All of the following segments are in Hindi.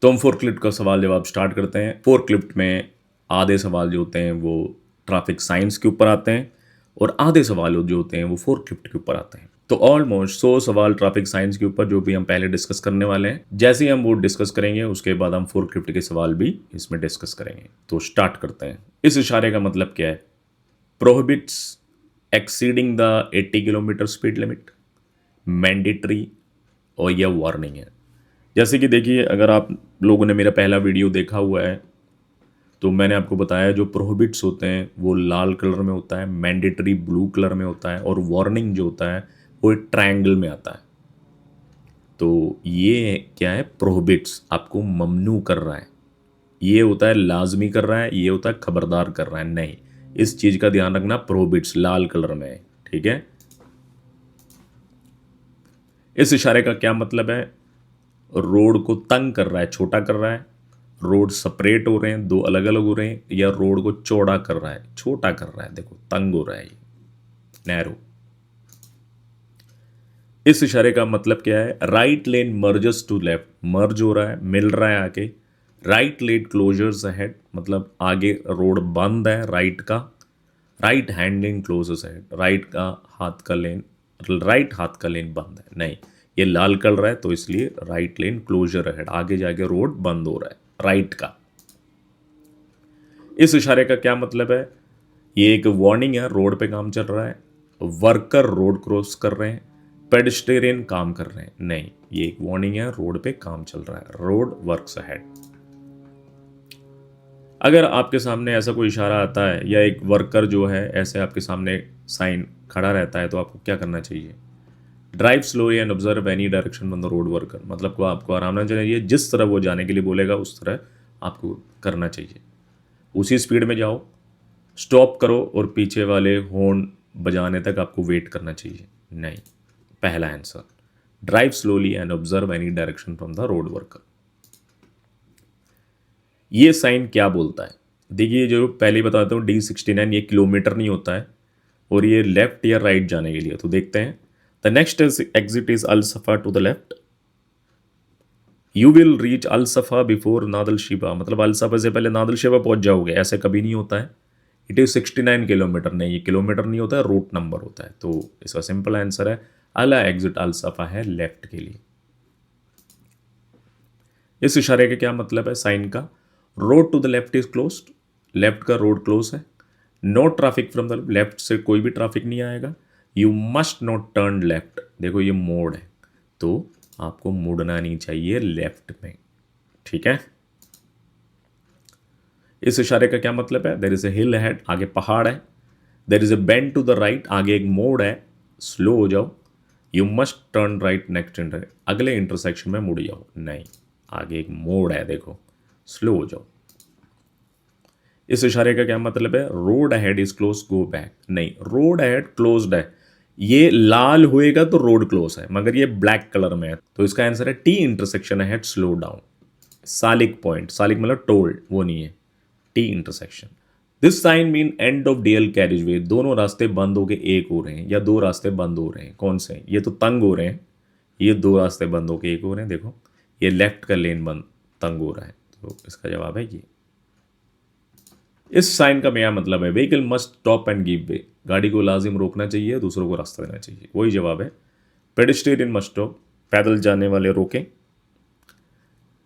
तो हम फोर्कलिफ्ट का सवाल जवाब स्टार्ट करते हैं। फोर्कलिफ्ट में आधे सवाल जो होते हैं वो ट्रैफिक साइंस के ऊपर आते हैं और आधे सवाल जो होते हैं वो फोर्कलिफ्ट के ऊपर आते हैं। तो ऑलमोस्ट 100 सवाल ट्रैफिक साइंस के ऊपर जो भी हम पहले डिस्कस करने वाले हैं। जैसे ही हम वो डिस्कस करेंगे उसके बाद हम फोर्कलिफ्ट के सवाल भी इसमें डिस्कस करेंगे। तो स्टार्ट करते हैं। इस इशारे का मतलब क्या है? Prohibits exceeding the 80 kilometre speed limit, mandatory और यह वार्निंग है। जैसे कि देखिए, अगर आप लोगों ने मेरा पहला वीडियो देखा हुआ है तो मैंने आपको बताया जो प्रोहिबिट्स होते हैं वो लाल कलर में होता है, मैंडेटरी ब्लू कलर में होता है और वार्निंग जो होता है वो एक ट्रायंगल में आता है। तो ये क्या है? प्रोहिबिट्स आपको ममनू कर रहा है। ये होता है लाजमी कर रहा है, ये होता है खबरदार कर रहा है। नहीं, इस चीज का ध्यान रखना, प्रोहिबिट्स लाल कलर में है। ठीक है। इस इशारे का क्या मतलब है? रोड को तंग कर रहा है, छोटा कर रहा है, रोड सेपरेट हो रहे हैं, दो अलग अलग हो रहे हैं, या रोड को चौड़ा कर रहा है, छोटा कर रहा है। देखो, तंग हो रहा है, ये नैरो। इस इशारे का मतलब क्या है? राइट लेन मर्जस टू लेफ्ट, मर्ज हो रहा है, मिल रहा है आगे। राइट लेन क्लोजर्स अहेड, मतलब आगे रोड बंद है राइट का। राइट हैंड लेन क्लोजर्स अहेड, राइट का हाथ का लेन, राइट हाथ का लेन बंद है। नहीं, ये लाल कर रहा है तो इसलिए राइट लेन क्लोजर अहेड, आगे जाके रोड बंद हो रहा है राइट का। इस इशारे का क्या मतलब है? ये एक वार्निंग है, रोड पे काम चल रहा है, वर्कर रोड क्रॉस कर रहे हैं, पेडिस्टेरियन काम कर रहे हैं। नहीं, ये एक वार्निंग है, रोड पे काम चल रहा है, रोड वर्क्स अहेड। अगर आपके सामने ऐसा कोई इशारा आता है या एक वर्कर जो है ऐसे आपके सामने साइन खड़ा रहता है तो आपको क्या करना चाहिए? Drive slowly and observe any direction from the road worker, मतलब को आपको आराम से चाहिए, जिस तरह वो जाने के लिए बोलेगा उस तरह आपको करना चाहिए। उसी स्पीड में जाओ, स्टॉप करो और पीछे वाले हॉर्न बजाने तक आपको वेट करना चाहिए। नहीं, पहला answer. Drive slowly and observe any direction from the road worker. ये साइन क्या बोलता है? देखिए, जो पहले ही बताता हूँ, D69 ये किलोमीटर नहीं होता है और ये लेफ्ट या राइट जाने के लिए। तो देखते हैं। The next exit is Al Safa to the left. You will reach Al Safa before Nadal Shiba, मतलब अल सफा से पहले नादल शिबा पहुंच जाओगे। ऐसे कभी नहीं होता है। इट इज 69 किलोमीटर, नहीं, ये किलोमीटर नहीं होता है, रूट नंबर होता है। तो इसका सिंपल आंसर है अला एग्जिट अल सफा है लेफ्ट के लिए। इस इशारे का क्या मतलब है साइन का? Road to the left is closed, left का रोड क्लोज है। No traffic from the left, से कोई भी ट्रैफिक नहीं आएगा। You must not turn left, देखो ये मोड़ है तो आपको मुड़ना नहीं चाहिए लेफ्ट में। ठीक है। इस इशारे का क्या मतलब है? There is a hill ahead, आगे पहाड़ है। There is a bend to the right, आगे एक मोड़ है, स्लो हो जाओ। You must turn right next inter, अगले इंटरसेक्शन में मुड़ जाओ। नहीं, आगे एक मोड़ है, देखो, स्लो हो जाओ। इस इशारे का क्या मतलब है? Road ahead is close, go back. नहीं, रोड अहेड क्लोज्ड है, ये लाल होएगा तो रोड क्लोज है, मगर ये ब्लैक कलर में है तो इसका आंसर है T intersection ahead, slow down. Salik point, Salik मतलब टोल, वो नहीं है, T intersection. This sign mean end of dual carriage way, दोनों रास्ते बंद हो के एक हो रहे हैं या दो रास्ते बंद हो रहे हैं। कौन से? ये तो तंग हो रहे हैं, ये दो रास्ते बंद हो के एक हो रहे हैं। देखो, ये लेफ्ट का लेन बंद तंग हो रहा है, तो इसका जवाब है ये। इस साइन का क्या मतलब है? Vehicle must stop and give way, गाड़ी को लाजिम रोकना चाहिए, दूसरों को रास्ता देना चाहिए, वही जवाब है। पेडिस्टेरियन मस्ट स्टॉप, पैदल जाने वाले रोकें।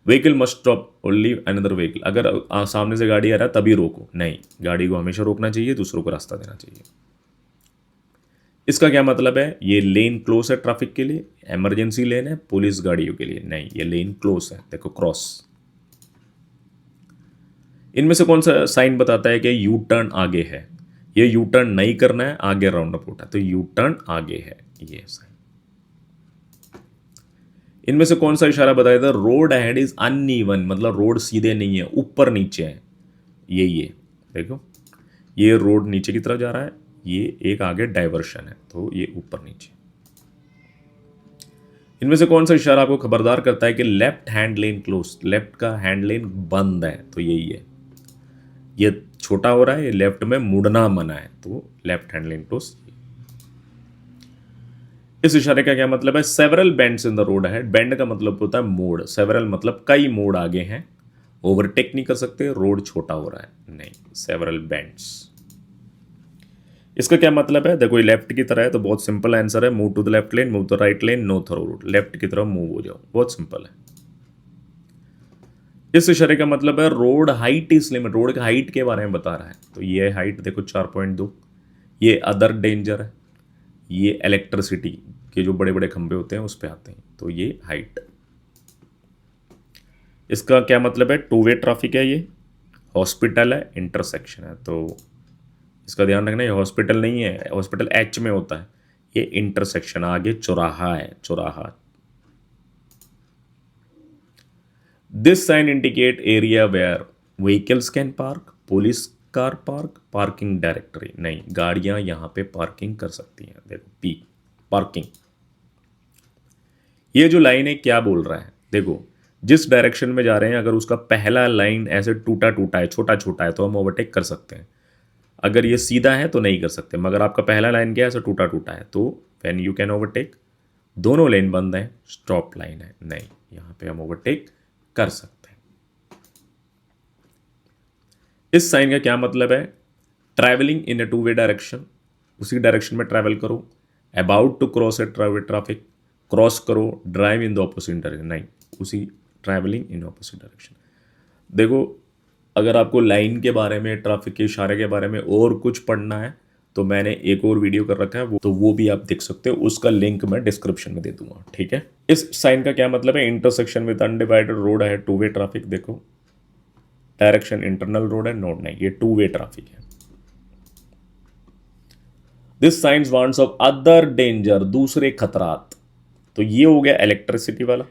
व्हीकल मस्ट स्टॉप और लीव अनदर व्हीकल, अगर सामने से गाड़ी आ रहा है तभी रोको। नहीं, गाड़ी को हमेशा रोकना चाहिए, दूसरों को रास्ता देना चाहिए। इसका क्या मतलब है? ये लेन क्लोज है ट्रैफिक के लिए, इमरजेंसी लेन है पुलिस गाड़ियों के लिए। नहीं, ये लेन क्लोज है, देखो क्रॉस। इनमें से कौन सा साइन बताता है कि यू टर्न आगे है? ये यू टर्न नहीं करना है, आगे राउंड अप होता है, तो यू टर्न आगे है ये साइन। इनमें से कौन सा इशारा बताया था? रोड अहेड इज अनइवन, मतलब रोड सीधे नहीं है, ऊपर नीचे है। ये देखो, ये रोड नीचे की तरफ जा रहा है, ये एक आगे डाइवर्शन है, तो ये ऊपर नीचे। इनमें से कौन सा इशारा आपको खबरदार करता है कि लेफ्ट हैंड लेन क्लोज, लेफ्ट का हैंड लेन बंद है? तो यही है, ये छोटा हो रहा है, ये लेफ्ट में मुड़ना मना है, तो लेफ्ट हैंड लेन क्लोज। इस इशारे का क्या मतलब है? Several bends in the road है। बेंड का मतलब होता है मोड़, सेवरल मतलब कई मोड़ आगे हैं। ओवरटेक नहीं कर सकते, रोड छोटा हो रहा है, नहीं, सेवरल बेंड्स। इसका क्या मतलब है? देखो ये लेफ्ट की तरह है तो बहुत सिंपल आंसर है, move to the left lane, move to the right lane, no through route, left की तरफ मूव हो जाओ, बहुत सिंपल है। इस इशारे का मतलब है road height is limit, road की हाइट के बारे में बता रहा है। तो ये हाइट देखो 4.2, ये अदर डेंजर है, ये इलेक्ट्रिसिटी के जो बड़े बड़े खंभे होते हैं उस पे आते हैं, तो ये हाइट। इसका क्या मतलब है? टू वे ट्रैफिक है, ये हॉस्पिटल है, इंटरसेक्शन है, तो इसका ध्यान रखना, ये हॉस्पिटल नहीं है, हॉस्पिटल एच में होता है, ये इंटरसेक्शन, आगे चौराहा है, चौराहा। This sign indicate area where vehicles can park, police car park, parking directory, नहीं, गाड़ियां यहां पे पार्किंग कर सकती हैं। देखो पी, पार्किंग। ये जो लाइन है क्या बोल रहा है? देखो जिस डायरेक्शन में जा रहे हैं, अगर उसका पहला लाइन ऐसे टूटा टूटा है, छोटा छोटा है, तो हम ओवरटेक कर सकते हैं। अगर ये सीधा है तो नहीं कर सकते, मगर आपका पहला लाइन क्या है, ऐसा टूटा टूटा है, तो व्हेन यू कैन ओवरटेक। दोनों लेन बंद है, स्टॉप लाइन है, नहीं, यहां पे हम ओवरटेक कर सकते हैं। इस साइन का क्या मतलब है? Travelling in a two way direction, उसी डायरेक्शन में ट्रैवल करो। About to cross a traffic, cross करो, drive in the opposite direction, नहीं, उसी ट्रैवलिंग इन ऑपोजिट डायरेक्शन। देखो अगर आपको लाइन के बारे में, ट्रैफिक के इशारे के बारे में और कुछ पढ़ना है तो मैंने एक और वीडियो कर रखा है, वो भी आप देख सकते हो, उसका लिंक मैं डिस्क्रिप्शन में दे दूंगा, ठीक है। इस साइन का क्या मतलब है? इंटरसेक्शन विद अनडिवाइडेड रोड है, टू वे ट्रैफिक, देखो डायरेक्शन इंटरनल रोड है, नोड नहीं, ये टू वे ट्रैफिक है। This science warns of other danger, दूसरे खतरात, तो ये हो गया इलेक्ट्रिसिटी वाला,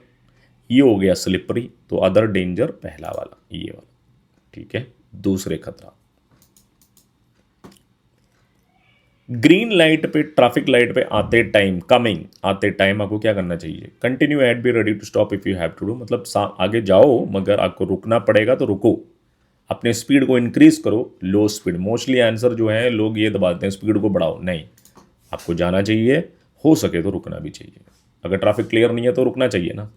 ये हो गया स्लिपरी, तो अदर डेंजर पहला वाला, ये वाला, ठीक है, दूसरे खतरा। ग्रीन लाइट पे, ट्रैफिक लाइट पे आते टाइम, कमिंग आते टाइम आपको क्या करना चाहिए? Continue at, be ready to stop if you have to do, मतलब आगे जाओ मगर आपको रुकना पड़ेगा तो रुको, अपने स्पीड को इंक्रीज करो, लो स्पीड। मोस्टली आंसर जो है लोग ये दबाते हैं स्पीड को बढ़ाओ, नहीं, आपको जाना चाहिए, हो सके तो रुकना भी चाहिए, अगर ट्रैफिक क्लियर नहीं है तो रुकना चाहिए ना।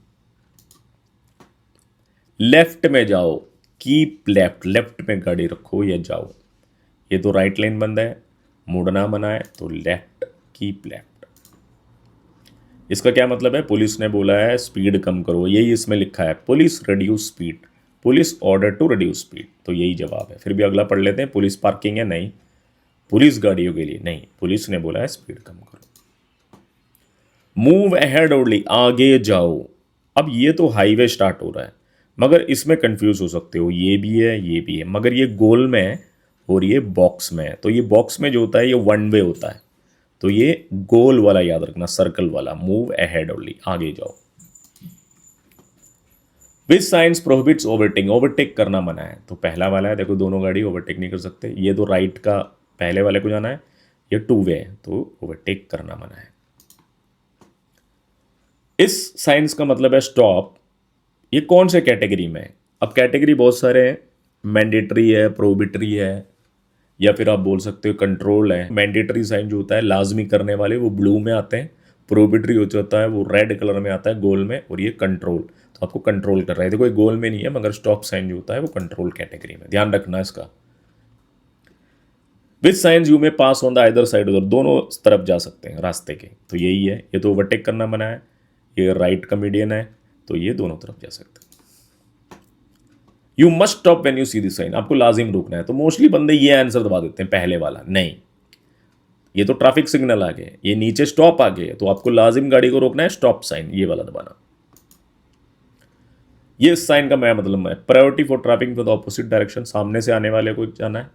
लेफ्ट में जाओ, कीप लेफ्ट, लेफ्ट में गाड़ी रखो या जाओ, ये तो राइट लेन बंद है, मुड़ना मना है, तो लेफ्ट, कीप लेफ्ट। इसका क्या मतलब है? पुलिस ने बोला है स्पीड कम करो, यही इसमें लिखा है, police reduce speed, police order to reduce speed, तो यही जवाब है। फिर भी अगला पढ़ लेते हैं, पुलिस पार्किंग है, नहीं, पुलिस गाड़ियों के लिए नहीं, पुलिस ने बोला है स्पीड कम करो। मूव अहेड ओनली, आगे जाओ। अब ये तो हाईवे स्टार्ट हो रहा है, मगर इसमें कंफ्यूज हो सकते हो, ये भी है ये भी है, मगर ये गोल में है और ये बॉक्स में है, तो ये बॉक्स में जो होता है ये वन वे होता है, तो ये गोल वाला याद रखना, सर्कल वाला, मूव अहेड ओनली, आगे जाओ। विच साइंस प्रोहिबिट्स ओवरटेकिंग, ओवरटेक करना मना है, तो पहला वाला है, देखो दोनों गाड़ी ओवरटेक नहीं कर सकते, ये तो राइट का पहले वाले को जाना है, ये टू वे है, तो ओवरटेक करना मना है। इस साइंस का मतलब है स्टॉप, ये कौन से कैटेगरी में है? अब कैटेगरी बहुत सारे हैं, मैंडेटरी है, प्रोहिबिटरी है, या फिर आप बोल सकते हो कंट्रोल है। मैंडेटरी साइन जो होता है लाजमी करने वाले, वो ब्लू में आते हैं, प्रोहिबिटरी हो जाता है वो रेड कलर में आता है गोल में, और ये कंट्रोल, तो आपको कंट्रोल कर रहा है, देखो कोई गोल में नहीं है, मगर स्टॉप साइन जो होता है वो कंट्रोल कैटेगरी में, ध्यान रखना इसका। विच साइंस यू में pass on the either side, उधर दोनों तरफ जा सकते हैं रास्ते के, तो यही है, ये तो ओवरटेक करना मना है, ये राइट का मीडियन है, तो ये दोनों तरफ जा सकते हैं। You must stop when you see this sign, आपको लाजिम रुकना है, तो मोस्टली बंदे ये आंसर दबा देते हैं पहले वाला, नहीं, ये तो ट्रैफिक सिग्नल आ गए, ये नीचे स्टॉप आ गए, तो आपको लाजिम गाड़ी को रोकना है, स्टॉप साइन ये वाला दबाना। ये इस साइन का मैं मतलब है, priority for traffic with opposite direction, सामने से आने वाले को जाना है,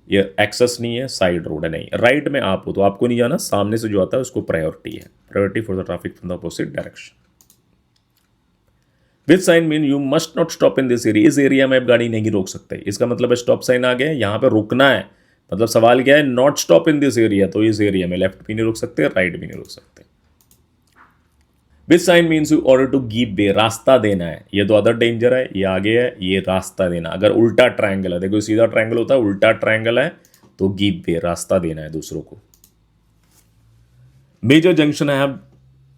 ये एक्सेस नहीं है, साइड रोड है, नहीं, राइट में आप हो तो आपको नहीं जाना, सामने से जो आता है उसको प्रायोरिटी है, priority for the traffic from the opposite direction. Which sign mean you must not stop in this area, इस एरिया में आप गाड़ी नहीं रोक सकते, इसका मतलब है स्टॉप साइन आ गया, यहाँ पे रुकना है, मतलब सवाल क्या है, not stop in this area, तो इस एरिया में लेफ्ट भी नहीं रोक सकते, राइट भी नहीं रोक सकते। Which sign means you order to give way, रास्ता देना है, ये तो अदर डेंजर है, ये आगे है, ये रास्ता देना, अगर उल्टा ट्रायंगल है, देखो सीधा ट्रायंगल होता है, उल्टा ट्रायंगल है तो गिव वे, रास्ता देना है दूसरों को। मेजर जंक्शन है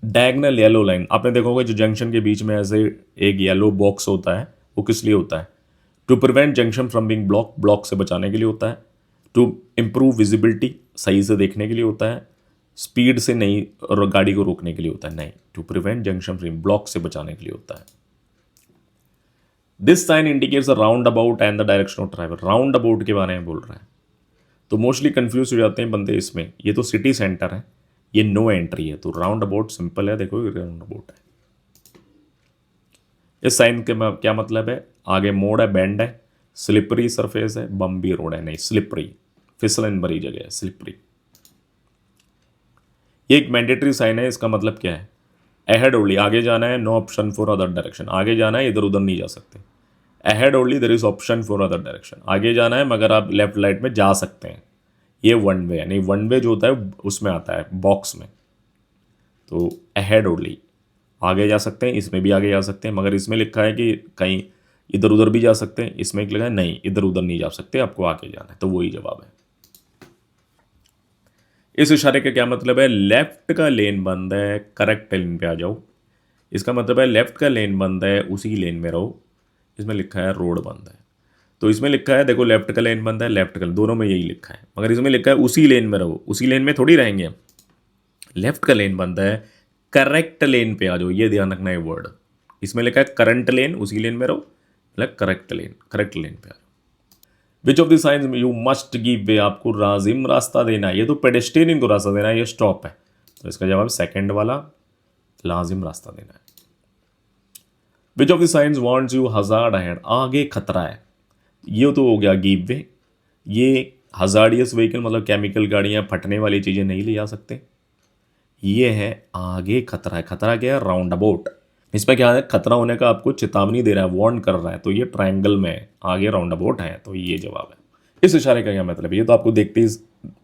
डायगनल येलो लाइन। आपने देखा होगा जो जंक्शन के बीच में ऐसे एक येलो बॉक्स होता है, वो किस लिए होता है? To prevent junction from being block, block से बचाने के लिए होता है। टू इम्प्रूव विजिबिलिटी, सही से देखने के लिए होता है। स्पीड से नहीं, और गाड़ी को रोकने के लिए होता है नहीं, to prevent junction from block से बचाने के लिए होता है। This sign indicates a roundabout and the direction of travel. Roundabout के बारे में बोल रहा है, तो मोस्टली कंफ्यूज हो जाते हैं बंदे इसमें। ये तो सिटी सेंटर है, ये नो एंट्री है, तो राउंड अबाउट सिंपल है, देखो राउंड अबाउट है। इस साइन के क्या मतलब है? आगे मोड़ है, बेंड है, स्लिपरी सरफेस है, बम्बी रोड है, नहीं स्लिपरी, फिसलन भरी जगह है, स्लिपरी। ये एक मैंडेटरी साइन है, इसका मतलब क्या है? अहेड ओनली, आगे जाना है, no option for other direction, आगे जाना है, इधर उधर नहीं जा सकते। Ahead only, there is option for other direction, आगे जाना है मगर आप लेफ्ट राइट में जा सकते हैं। ये वन वे है, नहीं वन वे जो होता है उसमें आता है बॉक्स में। तो अहेड ओनली, आगे जा सकते हैं, इसमें भी आगे जा सकते हैं, मगर इसमें लिखा है कि कहीं इधर उधर भी जा सकते हैं, इसमें लिखा है नहीं इधर उधर नहीं जा सकते, आपको आगे जाना है, तो वही जवाब है। इस इशारे का क्या मतलब है? लेफ्ट का लेन बंद है, करेक्ट लेन पे आ जाओ। इसका मतलब है लेफ्ट का लेन बंद है, उसी लेन में रहो। इसमें लिखा है रोड बंद है, तो इसमें लिखा है देखो लेफ्ट का लेन बंद है, लेफ्ट का, दोनों में यही लिखा है, मगर इसमें लिखा है उसी लेन में रहो। उसी लेन में थोड़ी रहेंगे हम। लेफ्ट का लेन बंद है, करेक्ट लेन पे आ जाओ, ये ध्यान रखना है वर्ड। इसमें लिखा है करंट लेन, उसी लेन में रहो, मतलब करेक्ट लेन, करेक्ट लेन पे आ जाओ। Which of the science you must give way, आपको लाजिम रास्ता देना है। ये तो पेडेस्ट्रियन को रास्ता देना है, ये स्टॉप है, तो इसका जवाब सेकंड वाला, लाजिम रास्ता देना है। Which of the science wants you hazard ahead, आगे खतरा है, ये तो हो गया गिव वे। ये हजार्डियस व्हीकल मतलब केमिकल गाड़ियां, फटने वाली चीज़ें नहीं ले जा सकते। ये है आगे खतरा है, खतरा क्या है? Round about. इसमें क्या है? खतरा होने का आपको चेतावनी दे रहा है, वार्न कर रहा है, तो ये ट्रायंगल में है, आगे राउंड अबाउट है, तो ये जवाब है। इस इशारे का क्या मतलब है? ये तो आपको देखते ही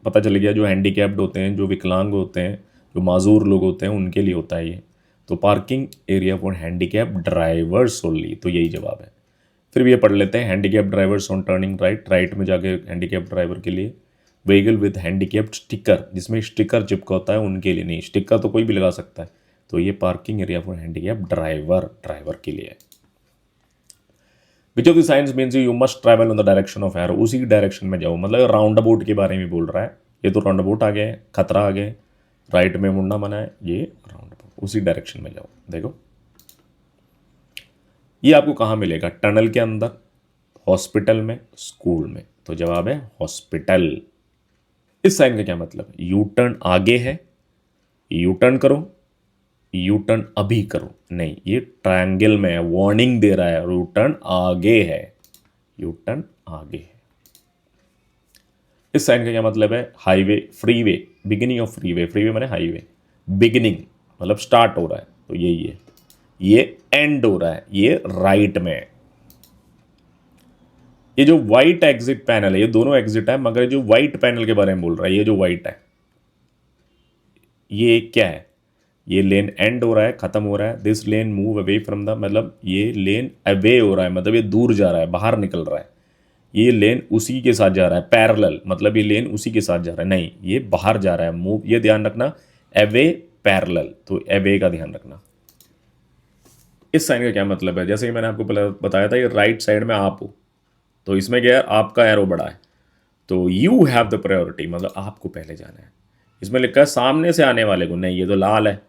पता चल गया, जो हैंडीकैप्ड होते हैं, जो विकलांग होते हैं, जो माजूर लोग होते हैं, उनके लिए होता है ये। तो parking area for handicap drivers only, तो यही जवाब है। फिर भी ये पढ़ लेते हैं, handicap drivers on turning right, right में जाके हैंडीकैप ड्राइवर के लिए। व्हीकल विद हैंडीकैप्ड स्टिकर, जिसमें स्टिकर चिपका होता है उनके लिए, नहीं स्टिकर तो कोई भी लगा सकता है, तो ये parking area for handicap driver, driver के लिए है। Which of the science means you must travel on the direction of arrow, उसी डायरेक्शन में जाओ, मतलब राउंड अबाउट के बारे में बोल रहा है। ये तो राउंड अबाउट आ गया है, खतरा आ गया, राइट में मुड़ना मना है, ये राउंड अबाउट, उसी डायरेक्शन में जाओ। देखो ये आपको कहाँ मिलेगा? टनल के अंदर, हॉस्पिटल में, स्कूल में, तो जवाब है हॉस्पिटल। इस साइन का क्या मतलब? यू टर्न आगे है, यू टर्न करो, यू टर्न अभी करो, नहीं ये ट्रायंगल में है, वार्निंग दे रहा है, यू टर्न आगे है, यू टर्न आगे है। इस साइन का क्या मतलब है? Highway, freeway, beginning of freeway, freeway माने हाईवे, बिगिनिंग मतलब स्टार्ट हो रहा है, तो यही है। ये एंड हो रहा है, ये राइट में है। ये जो व्हाइट एग्जिट पैनल है, ये दोनों एग्जिट है, मगर जो व्हाइट पैनल के बारे में बोल रहा है, ये जो व्हाइट है, ये क्या है? ये लेन एंड हो रहा है, खत्म हो रहा है। This lane move away from the, मतलब ये लेन अवे हो रहा है, मतलब ये दूर जा रहा है, बाहर निकल रहा है। ये लेन उसी के साथ जा रहा है, पैरेलल, मतलब ये लेन उसी के साथ जा रहा है, नहीं ये बाहर जा रहा है, मूव, ये ध्यान रखना, अवे पैरेलल, तो अवे का ध्यान रखना। इस साइन का क्या मतलब है? जैसे कि मैंने आपको बताया था, ये राइट साइड में आप हो, तो इसमें क्या है? आपका एरो बड़ा है, तो यू हैव द प्रायोरिटी, मतलब आपको पहले जाना है। इसमें लिखा है सामने से आने वाले को, नहीं ये तो लाल है,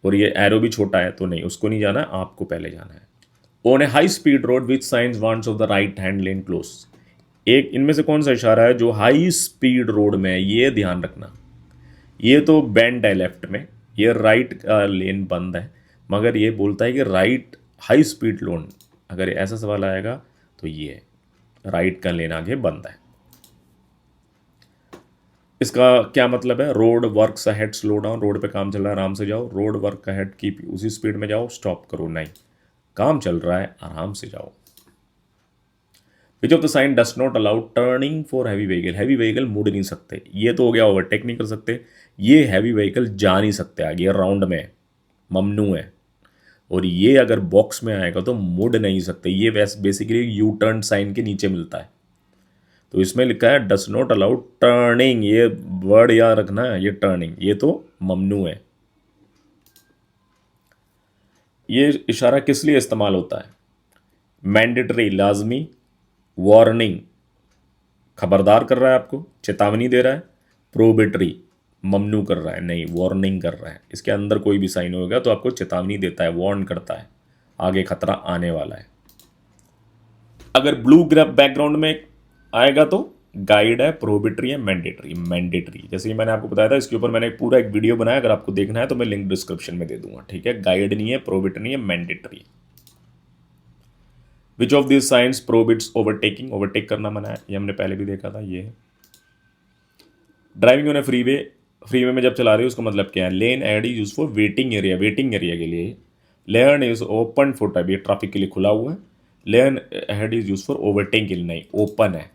और ये एरो भी छोटा है, तो नहीं उसको नहीं जाना, आपको पहले जाना है। On A high speed road which science wants of the right hand lane close, एक इनमें से कौन सा इशारा है जो हाई स्पीड रोड में है? ये ध्यान रखना, ये तो बेंड है लेफ्ट में, ये राइट का लेन बंद है, मगर ये बोलता है कि राइट हाई स्पीड लोन, अगर ऐसा सवाल आएगा तो ये राइट का लेन आगे बंद है। इसका क्या मतलब है? Road work ahead slow down, road पे काम चल रहा है आराम से जाओ, रोड वर्क अहेड की उसी स्पीड में जाओ, स्टॉप करो नहीं, काम चल रहा है आराम से जाओ। Which of the sign does not allow turning for heavy vehicle, heavy vehicle मुड़ नहीं सकते, ये तो हो गया ओवरटेक नहीं कर सकते, ये हैवी व्हीकल जा नहीं सकते आगे, राउंड में ममनू है। और ये अगर बॉक्स में आएगा तो मुड़ नहीं सकते, ये बेसिकली यू टर्न साइन के नीचे मिलता है, तो इसमें लिखा है डस नॉट अलाउ टर्निंग, ये वर्ड याद रखना है, ये टर्निंग ये तो ममनू है। ये इशारा किस लिए इस्तेमाल होता है? मैंडेटरी लाजमी, वार्निंग खबरदार कर रहा है आपको, चेतावनी दे रहा है, प्रोहिबिटरी ममनू कर रहा है, नहीं वार्निंग कर रहा है। इसके अंदर कोई भी साइन होगा तो आपको चेतावनी देता है, वार्न करता है, आगे खतरा आने वाला है। अगर ब्लू बैकग्राउंड में आएगा तो गाइड है, प्रोहिबिटरी है, मैंडेटरी। मैंडेटरी जैसे कि मैंने आपको बताया था, इसके ऊपर मैंने पूरा एक वीडियो बनाया, अगर आपको देखना है तो मैं लिंक डिस्क्रिप्शन में दे दूंगा, ठीक है। गाइड नहीं है, प्रोहिबिटरी है, mandatory. Which of this science prohibits overtaking, overtake करना मना है, ये हमने पहले भी देखा था। ये driving on a freeway, freeway में जब चला रही है उसका मतलब क्या है? Lane add is use for waiting area, waiting area के लिए। Lane is open for type, ये ट्रैफिक के लिए खुला हुआ है। Lane head is use for overtake के लिए, नहीं ओपन है।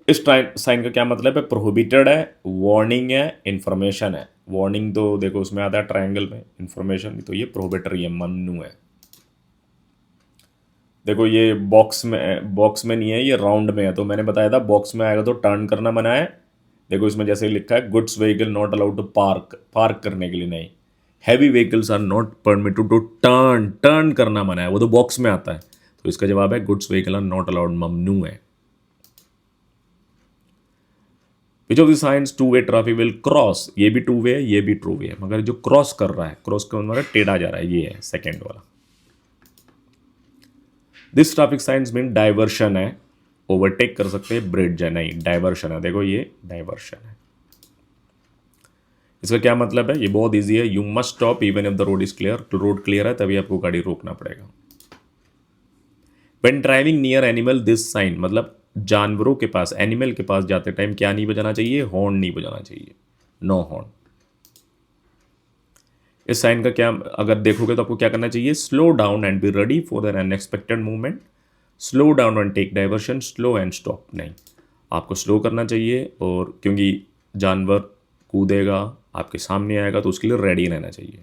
इस साइन का क्या मतलब है? प्रोहिबिटेड है, वार्निंग है, इंफॉर्मेशन है। वार्निंग तो देखो उसमें आता है ट्रायंगल में, इंफॉर्मेशन तो ये प्रोहिबिटरी है, ममनू है। देखो ये बॉक्स में नहीं है, ये राउंड में है, तो मैंने बताया था बॉक्स में आएगा तो टर्न करना मना है। देखो इसमें जैसे लिखा है goods vehicle not allowed to park, park करने के लिए नहीं। Heavy vehicles are not permitted to turn, turn करना मना है, वो तो बॉक्स में आता है। तो इसका जवाब है goods vehicle are not allowed, ममनू है। Which of the signs two way traffic will cross, ये भी टू वे है, ये भी टू वे है, मगर जो क्रॉस कर रहा है, क्रॉस का मतलब टेढ़ा जा रहा है, ये है सेकेंड वाला। This traffic science mean diversion है, ओवरटेक कर सकते हैं, ब्रिज है, नहीं डाइवर्शन है। देखो ये डाइवर्शन है। इसका क्या मतलब है? ये बहुत इजी है। You must stop even if the road is clear, तो रोड क्लियर है तभी आपको गाड़ी रोकना पड़ेगा। When driving near animal this sign, मतलब जानवरों के पास, एनिमल के पास जाते टाइम क्या नहीं बजाना चाहिए? हॉर्न नहीं बजाना चाहिए, नो हॉर्न। इस साइन का क्या अगर देखोगे तो आपको क्या करना चाहिए? Slow down and be ready for an unexpected movement, slow down and take diversion, slow and stop. नहीं, आपको स्लो करना चाहिए, और क्योंकि जानवर कूदेगा, आपके सामने आएगा, तो उसके लिए रेडी रहना चाहिए।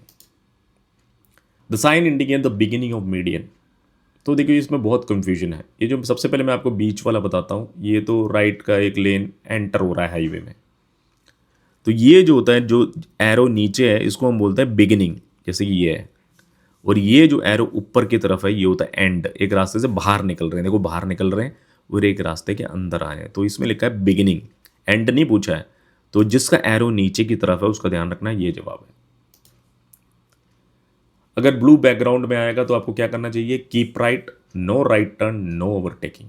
The sign indicate the beginning of median. तो देखिए इसमें बहुत कंफ्यूजन है। ये जो सबसे पहले मैं आपको बीच वाला बताता हूँ, ये तो राइट का एक लेन एंटर हो रहा है हाईवे में, तो ये जो होता है, जो एरो नीचे है इसको हम बोलते हैं बिगिनिंग, जैसे कि ये है। और ये जो एरो ऊपर की तरफ है ये होता है एंड, एक रास्ते से बाहर निकल रहे हैं, देखो बाहर निकल रहे हैं और एक रास्ते के अंदर आए हैं, तो इसमें लिखा है बिगिनिंग, एंड नहीं पूछा है। तो जिसका एरो नीचे की तरफ है उसका ध्यान रखना, ये जवाब है। अगर ब्लू बैकग्राउंड में आएगा तो आपको क्या करना चाहिए? Keep right, no right turn, no overtaking.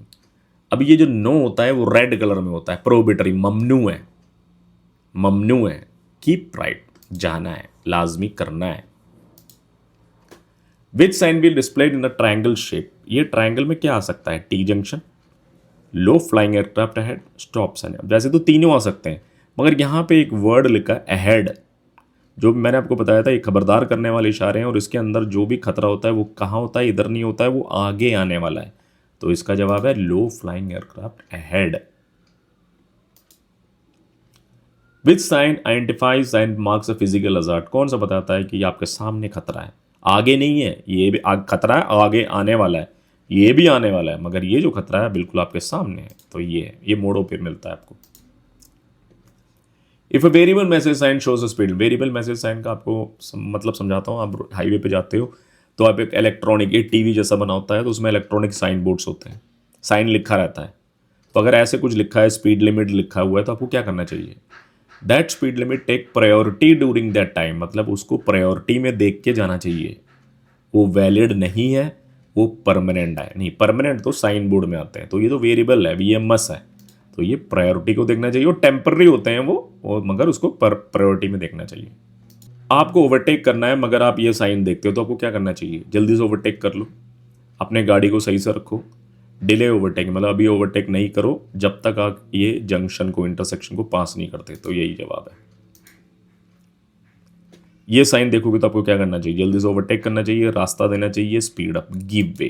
अब ये जो नो होता है वो रेड कलर में होता है, प्रोहिबिटरी, ममनू है, ममनू है। कीप राइट, जाना है, लाजमी करना है। Which sign will displayed in a triangle shape, ये ट्रायंगल में क्या आ सकता है? T junction, low flying aircraft ahead, stop sign. वैसे तो तीनों आ सकते हैं, मगर यहाँ पे एक वर्ड लिखा है अहेड, जो मैंने आपको बताया था ये खबरदार करने वाले इशारे हैं, और इसके अंदर जो भी खतरा होता है वो कहाँ होता है? इधर नहीं होता है, वो आगे आने वाला है। तो इसका जवाब है low flying aircraft ahead. Which sign identifies and marks a physical hazard, कौन सा बताता है कि आपके सामने खतरा है? आगे नहीं है, ये भी खतरा है, आगे आने वाला है, ये भी आने वाला है, मगर ये जो खतरा है बिल्कुल आपके सामने है, तो ये है, ये मोड़ों पे मिलता है आपको। If a variable message sign shows a speed, variable message sign का आपको मतलब समझाता हूँ। आप हाईवे पे जाते हो तो आप एक इलेक्ट्रॉनिक, एक टीवी जैसा बना होता है, तो उसमें इलेक्ट्रॉनिक साइन बोर्ड्स होते हैं, साइन लिखा रहता है। तो अगर ऐसे कुछ लिखा है, स्पीड लिमिट लिखा हुआ है, तो आपको क्या करना चाहिए? That speed limit take priority during that time, मतलब उसको प्रायोरिटी में देख के जाना चाहिए। वो वैलिड नहीं है, वो परमानेंट है। नहीं, परमानेंट तो साइन बोर्ड में आते हैं, तो ये तो वेरिएबल है, वीएमएस है, तो ये प्रायोरिटी को देखना चाहिए। वो टेम्पररी होते हैं वो, और मगर उसको प्रायोरिटी में देखना चाहिए। आपको ओवरटेक करना है, मगर आप ये साइन देखते हो तो आपको क्या करना चाहिए? जल्दी से ओवरटेक कर लो, अपने गाड़ी को सही से रखो। डिले ओवरटेक मतलब अभी ओवरटेक नहीं करो जब तक आप ये जंक्शन को, इंटरसेक्शन को पास नहीं करते, तो यही जवाब है। ये साइन देखोगे तो आपको क्या करना चाहिए? जल्दी से ओवरटेक करना चाहिए, रास्ता देना चाहिए, स्पीड अप, गिव वे,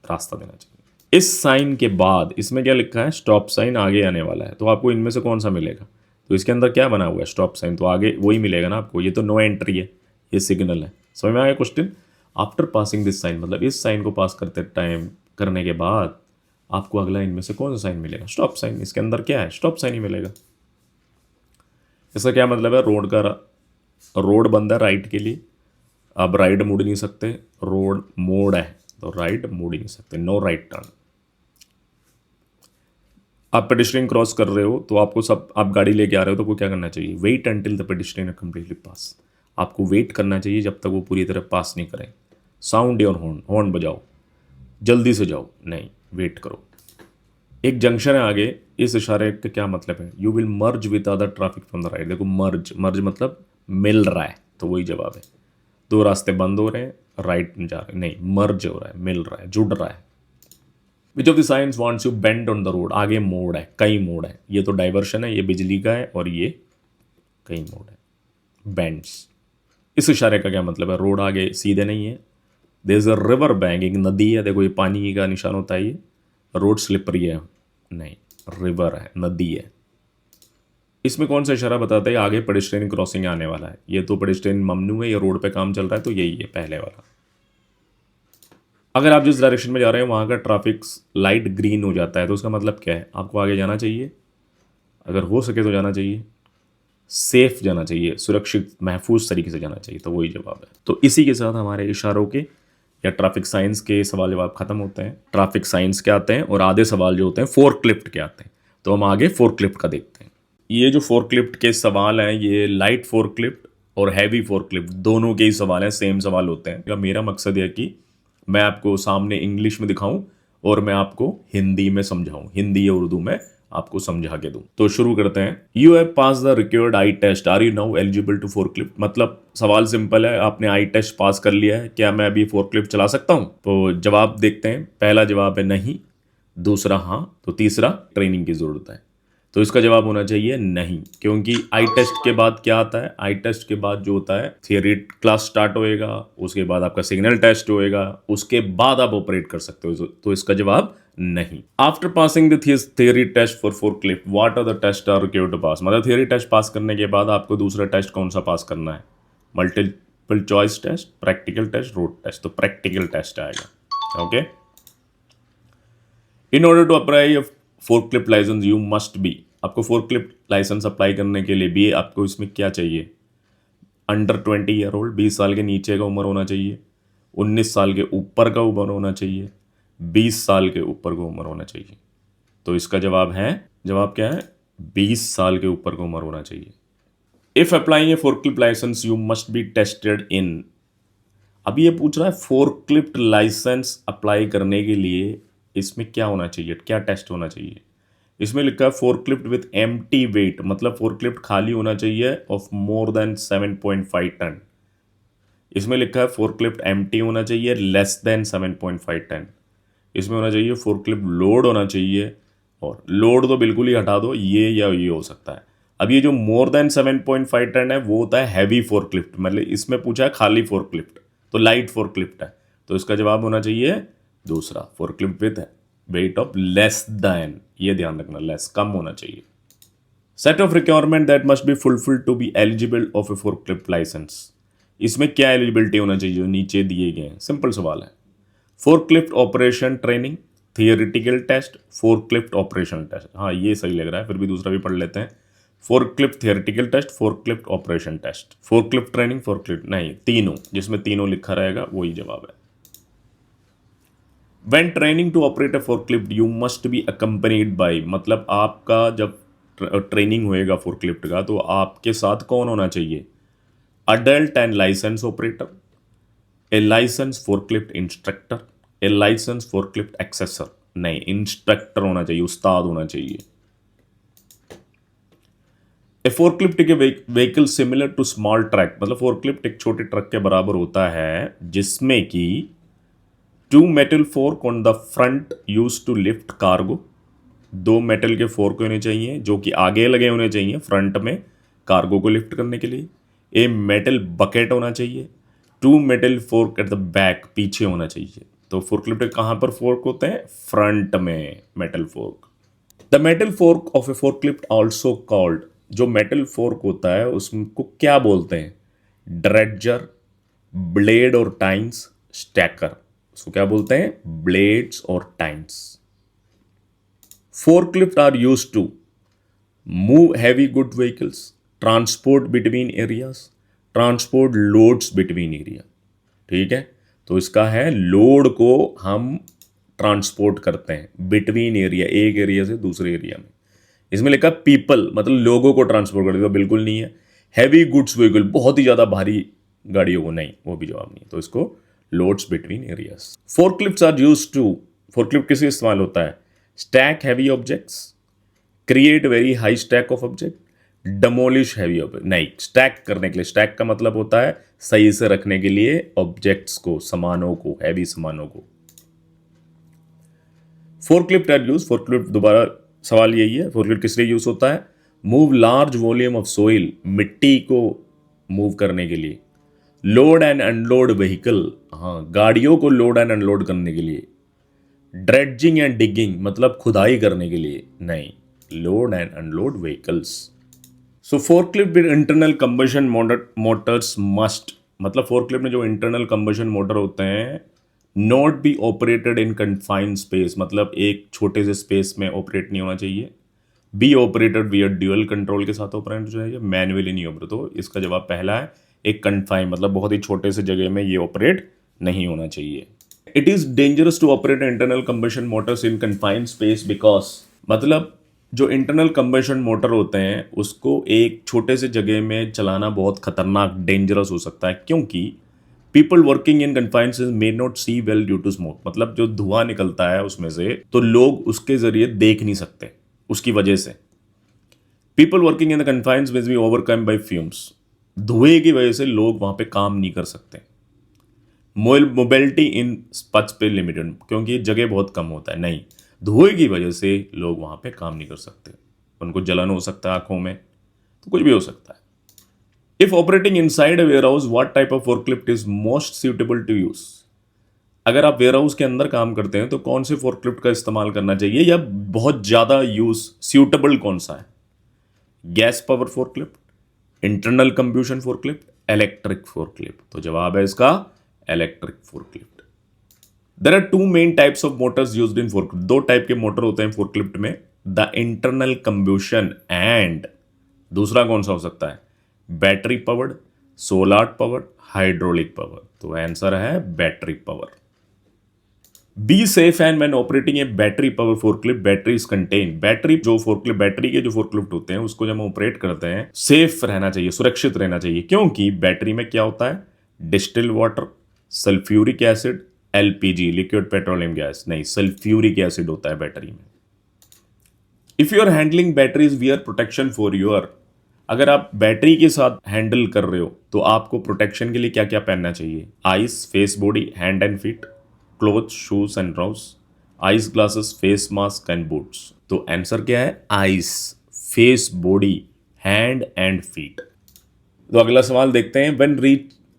रास्ता देना चाहिए। इस साइन के बाद इसमें क्या लिखा है? स्टॉप साइन, आगे आने वाला है, तो आपको इनमें से कौन सा मिलेगा? तो इसके अंदर क्या बना हुआ है? स्टॉप साइन, तो आगे वही मिलेगा ना आपको। ये तो नो एंट्री है, ये सिग्नल है। समझ में आया question? After passing this sign, मतलब इस साइन को पास करते टाइम करने के बाद आपको अगला इनमें से कौन सा साइन मिलेगा? Stop sign. इसके अंदर क्या है? स्टॉप साइन ही मिलेगा। इसका क्या मतलब है? रोड बंद है राइट के लिए, अब राइट मुड़ नहीं सकते, रोड मोड़ है तो राइट मुड़ ही नहीं सकते, नो राइट टर्न। आप पेडिस्ट्रियन क्रॉस कर रहे हो तो आपको आप गाड़ी लेके आ रहे हो तो आपको क्या करना चाहिए? Wait until the pedestrian completely pass. आपको वेट करना चाहिए जब तक वो पूरी तरह पास नहीं करें। साउंड योर हॉर्न, हॉर्न बजाओ, जल्दी से जाओ, नहीं वेट करो। एक जंक्शन है आगे, इस इशारे का क्या मतलब है? You will merge with other traffic from the right. देखो मर्ज, मर्ज मतलब मिल रहा है, तो वही जवाब है। दो रास्ते बंद हो रहे हैं, राइट में जा रहे हैं, नहीं मर्ज हो रहा है, मिल रहा है, जुड़ रहा है। Which of the science wants you bend on the road? आगे मोड़ है, कई मोड़ है, ये तो डाइवर्शन है, ये बिजली का है, और ये कई मोड़ है, बेंड्स। इस इशारे का क्या मतलब है? रोड आगे सीधे नहीं है, there is a river bank, एक नदी है, देखो ये पानी का निशान होता है, ये रोड स्लिपरी है, नहीं रिवर है, नदी है। इसमें कौन सा इशारा बताता है आगे पेडेस्ट्रियन क्रॉसिंग आने वाला है? ये तो पेडेस्ट्रियन ममनू है, ये रोड पे काम चल रहा है, तो यही है पहले वाला। अगर आप जिस डायरेक्शन में जा रहे हैं वहाँ का ट्रैफिक लाइट ग्रीन हो जाता है तो उसका मतलब क्या है? आपको आगे जाना चाहिए, अगर हो सके तो जाना चाहिए, सेफ जाना चाहिए, सुरक्षित महफूज तरीके से जाना चाहिए, तो वही जवाब है। तो इसी के साथ हमारे इशारों के या ट्रैफिक साइंस के सवाल जवाब खत्म होते हैं। ट्रैफिक साइंस के आते हैं और आधे सवाल जो होते हैं फोर्कलिफ्ट के आते हैं, तो हम आगे फोर्कलिफ्ट का देखते हैं। ये जो फोर्कलिफ्ट के सवाल हैं, ये लाइट फोर्कलिफ्ट और हैवी फोर्कलिफ्ट दोनों के ही सवाल हैं, सेम सवाल होते हैं। मेरा मकसद है कि मैं आपको सामने इंग्लिश में दिखाऊं और मैं आपको हिंदी में समझाऊं, हिंदी या उर्दू में आपको समझा के दूं। तो शुरू करते हैं। You have pass the required eye test, are you now eligible to forklift? मतलब सवाल सिंपल है, आपने आई टेस्ट पास कर लिया है, क्या मैं अभी फोर्कलिफ्ट चला सकता हूं? तो जवाब देखते हैं। पहला जवाब है नहीं, दूसरा हाँ, तो तीसरा ट्रेनिंग की जरूरत है। तो इसका जवाब होना चाहिए नहीं, क्योंकि आई टेस्ट के बाद क्या आता है? आई टेस्ट के बाद जो होता है थियरी क्लास स्टार्ट होएगा, उसके बाद आपका सिग्नल टेस्ट होएगा, उसके बाद आप ऑपरेट कर सकते हो। तो इसका जवाब नहीं। After passing the theory test for forklift, what are the test are required to pass? मतलब थियरी टेस्ट पास करने के बाद आपको दूसरा टेस्ट कौन सा पास करना है? Multiple choice test, practical test, road test. तो प्रैक्टिकल टेस्ट आएगा। Okay, in order to apply forklift licence you must be, आपको फोर्कलिफ्ट लाइसेंस अप्लाई करने के लिए भी आपको इसमें क्या चाहिए? अंडर 20 ईयर ओल्ड, 20 साल के नीचे का उम्र होना चाहिए, 19 साल के ऊपर का उम्र होना चाहिए, 20 साल के ऊपर का उम्र होना चाहिए। तो इसका जवाब है, जवाब क्या है? 20 साल के ऊपर का उम्र होना चाहिए। If applying a forklift licence you must be tested in, अभी ये पूछ रहा है फोर्कलिफ्ट लाइसेंस अप्लाई करने के लिए इसमें क्या होना चाहिए, क्या टेस्ट होना चाहिए? इसमें लिखा है फोर्कलिफ्ट विथ एम्प्टी वेट, मतलब फोर्कलिफ्ट खाली होना चाहिए ऑफ मोर देन 7.5 टन। इसमें लिखा है फोर्कलिफ्ट एम्प्टी होना चाहिए, लेस देन 7.5 टन। इसमें होना चाहिए फोर्कलिफ्ट लोड होना चाहिए, और लोड तो बिल्कुल ही हटा दो, ये या ये हो सकता है। अब ये जो मोर देन 7.5 टन है वो होता है हैवी फोर्कलिफ्ट, मतलब इसमें पूछा है खाली फोर्कलिफ्ट, तो लाइट फोर्कलिफ्ट है। तो इसका जवाब होना चाहिए दूसरा, forklift with weight of less than, ये ध्यान रखना, लेस कम होना चाहिए। Set of requirement that must be fulfilled to be eligible of a forklift licence, इसमें क्या एलिजिबिलिटी होना चाहिए जो नीचे दिए गए हैं? सिंपल सवाल है। Forklift operation training, theoretical test, forklift operation test. हाँ ये सही लग रहा है, फिर भी दूसरा भी पढ़ लेते हैं। Forklift theoretical test, forklift operation test, forklift training, forklift नहीं, तीनों, जिसमें तीनों लिखा रहेगा वही जवाब है। When training to operate a forklift you must be accompanied by, मतलब आपका जब ट्रेनिंग होएगा फोर्कलिफ्ट का तो आपके साथ कौन होना चाहिए? Adult and license operator, a license forklift instructor, a license forklift assessor. नहीं, इंस्ट्रक्टर होना चाहिए, उस्ताद होना चाहिए। ए फोर्कलिफ्ट के vehicle similar to small truck, मतलब फोर्कलिफ्ट एक छोटे ट्रक के बराबर होता है जिसमें कि two metal fork on the front use to lift cargo, दो मेटल के फोर्क होने चाहिए जो कि आगे लगे होने चाहिए फ्रंट में कार्गो को लिफ्ट करने के लिए। ए मेटल बकेट होना चाहिए, two metal fork at the back, पीछे होना चाहिए। तो फोर्कलिफ्ट कहाँ पर फोर्क होते हैं? फ्रंट में metal fork. The metal fork of a forklift also called, जो मेटल फोर्क होता है उसको क्या बोलते हैं? ड्रेडजर, ब्लेड और टाइन्स, स्टैकर। सो क्या बोलते हैं, ब्लेड्स और times. Forklift are used to move heavy good vehicles, transport between areas, transport loads between area. ठीक है, तो इसका है लोड को हम ट्रांसपोर्ट करते हैं बिटवीन एरिया, एक एरिया से दूसरे एरिया में। इसमें लिखा पीपल, मतलब लोगों को ट्रांसपोर्ट करते, तो बिल्कुल नहीं है। हैवी गुड्स व्हीकल, बहुत ही ज़्यादा भारी गाड़ियों को, नहीं, वो भी जवाब नहीं है। तो इसको loads between areas. Forklifts are used to, forklift किस लिए इस्तेमाल होता है, stack heavy objects, create very high stack of object, demolish heavy object. नहीं, स्टैक करने के लिए, स्टैक का मतलब होता है सही से रखने के लिए ऑब्जेक्ट्स को, सामानों को, हैवी सामानों को। फोर्कलिफ्ट आर यूज, फोर्कलिफ्ट दोबारा सवाल यही है, फोर्कलिफ्ट किस लिए यूज होता है, move large volume of soil, मिट्टी को मूव करने के लिए। लोड एंड अनलोड व्हीकल, हाँ, गाड़ियों को लोड एंड अनलोड करने के लिए। ड्रेडजिंग एंड डिगिंग, मतलब खुदाई करने के लिए, नहीं, load and unload vehicles. So forklift with internal combustion Motors must, मतलब फोर्कलिफ्ट में जो इंटरनल कंबशन मोटर होते हैं, not be operated in confined space, मतलब एक छोटे से स्पेस में ऑपरेट नहीं होना चाहिए। Be operated wear dual control के साथ ऑपरेट हो जाएगा, मैनुअली नहीं ऑपरेट। तो इसका जवाब पहला है, एक कन्फाइन, मतलब बहुत ही छोटे से जगह में ये ऑपरेट नहीं होना चाहिए। It is dangerous to operate internal combustion motors in confined space because, मतलब जो इंटरनल कंबशन मोटर होते हैं उसको एक छोटे से जगह में चलाना बहुत खतरनाक, डेंजरस हो सकता है, क्योंकि people working in confined space may not see well due to smoke, मतलब जो धुआं निकलता है उसमें से, तो लोग उसके जरिए देख नहीं सकते उसकी वजह से। People working in the confined space be overcome bye fumes, धुएं की वजह से लोग वहां पे काम नहीं कर सकते। मोबिलिटी इन स्पच पे लिमिटेड, क्योंकि जगह बहुत कम होता है, नहीं, धुएं की वजह से लोग वहां पे काम नहीं कर सकते, उनको जलन हो सकता है आंखों में, तो कुछ भी हो सकता है। If operating inside a warehouse, what type of forklift is most suitable to use, अगर आप वेयर हाउस के अंदर काम करते हैं तो कौन से फोर्कलिफ्ट का इस्तेमाल करना चाहिए, या बहुत ज्यादा यूज सूटेबल कौन सा है, gas power forklift, internal combustion forklift, electric forklift. तो जवाब है इसका electric forklift. There are two main types of motors used in forklift, दो टाइप के मोटर होते हैं फोर्कलिफ्ट में, द इंटरनल कंब्यूशन एंड, दूसरा कौन सा हो सकता है, battery powered, solar powered, hydraulic power. तो आंसर है battery power. Be safe and when operating A battery power forklift, battery is contain, battery जो फोर्कलिफ्ट, बैटरी के जो फोर्कलिफ्ट होते हैं उसको जब हम ऑपरेट करते हैं, सेफ रहना चाहिए, सुरक्षित रहना चाहिए, क्योंकि बैटरी में क्या होता है, distil water, sulphuric acid, LPG, liquid petroleum gas, नहीं, सल्फ्यूरिक एसिड होता है बैटरी में। If you are handling batteries, wear protection for your, अगर आप बैटरी के साथ हैंडल कर रहे हो तो आपको प्रोटेक्शन के लिए क्या क्या पहनना चाहिए, eyes, face, body, hand and feet, clothes, shoes and trousers, eyes glasses, face mask and boots. तो आंसर क्या है, eyes, face, body, hand and feet. तो अगला सवाल देखते हैं, when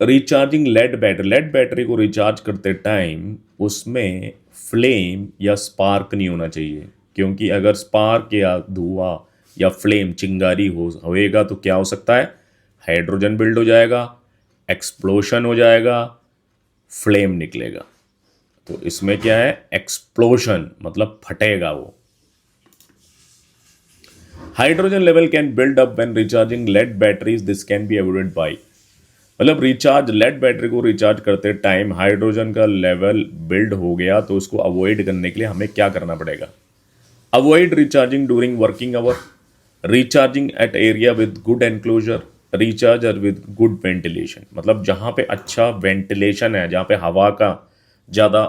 recharging lead battery, lead battery को रिचार्ज करते टाइम उसमें फ्लेम या स्पार्क नहीं होना चाहिए, क्योंकि अगर स्पार्क या धुआं या फ्लेम, चिंगारी होएगा तो क्या हो सकता है, हाइड्रोजन बिल्ड हो जाएगा, एक्सप्लोशन हो जाएगा, फ्लेम निकलेगा। तो इसमें क्या है, एक्सप्लोशन, मतलब फटेगा वो। Hydrogen level can build up when recharging lead batteries, this can be avoided by, मतलब रिचार्ज, लेड बैटरी को रिचार्ज करते टाइम हाइड्रोजन का लेवल बिल्ड हो गया तो उसको अवॉइड करने के लिए हमें क्या करना पड़ेगा, avoid recharging during working hour, recharging at area with good enclosure, recharger with good ventilation, मतलब जहाँ पे अच्छा वेंटिलेशन है, जहाँ पे हवा का ज़्यादा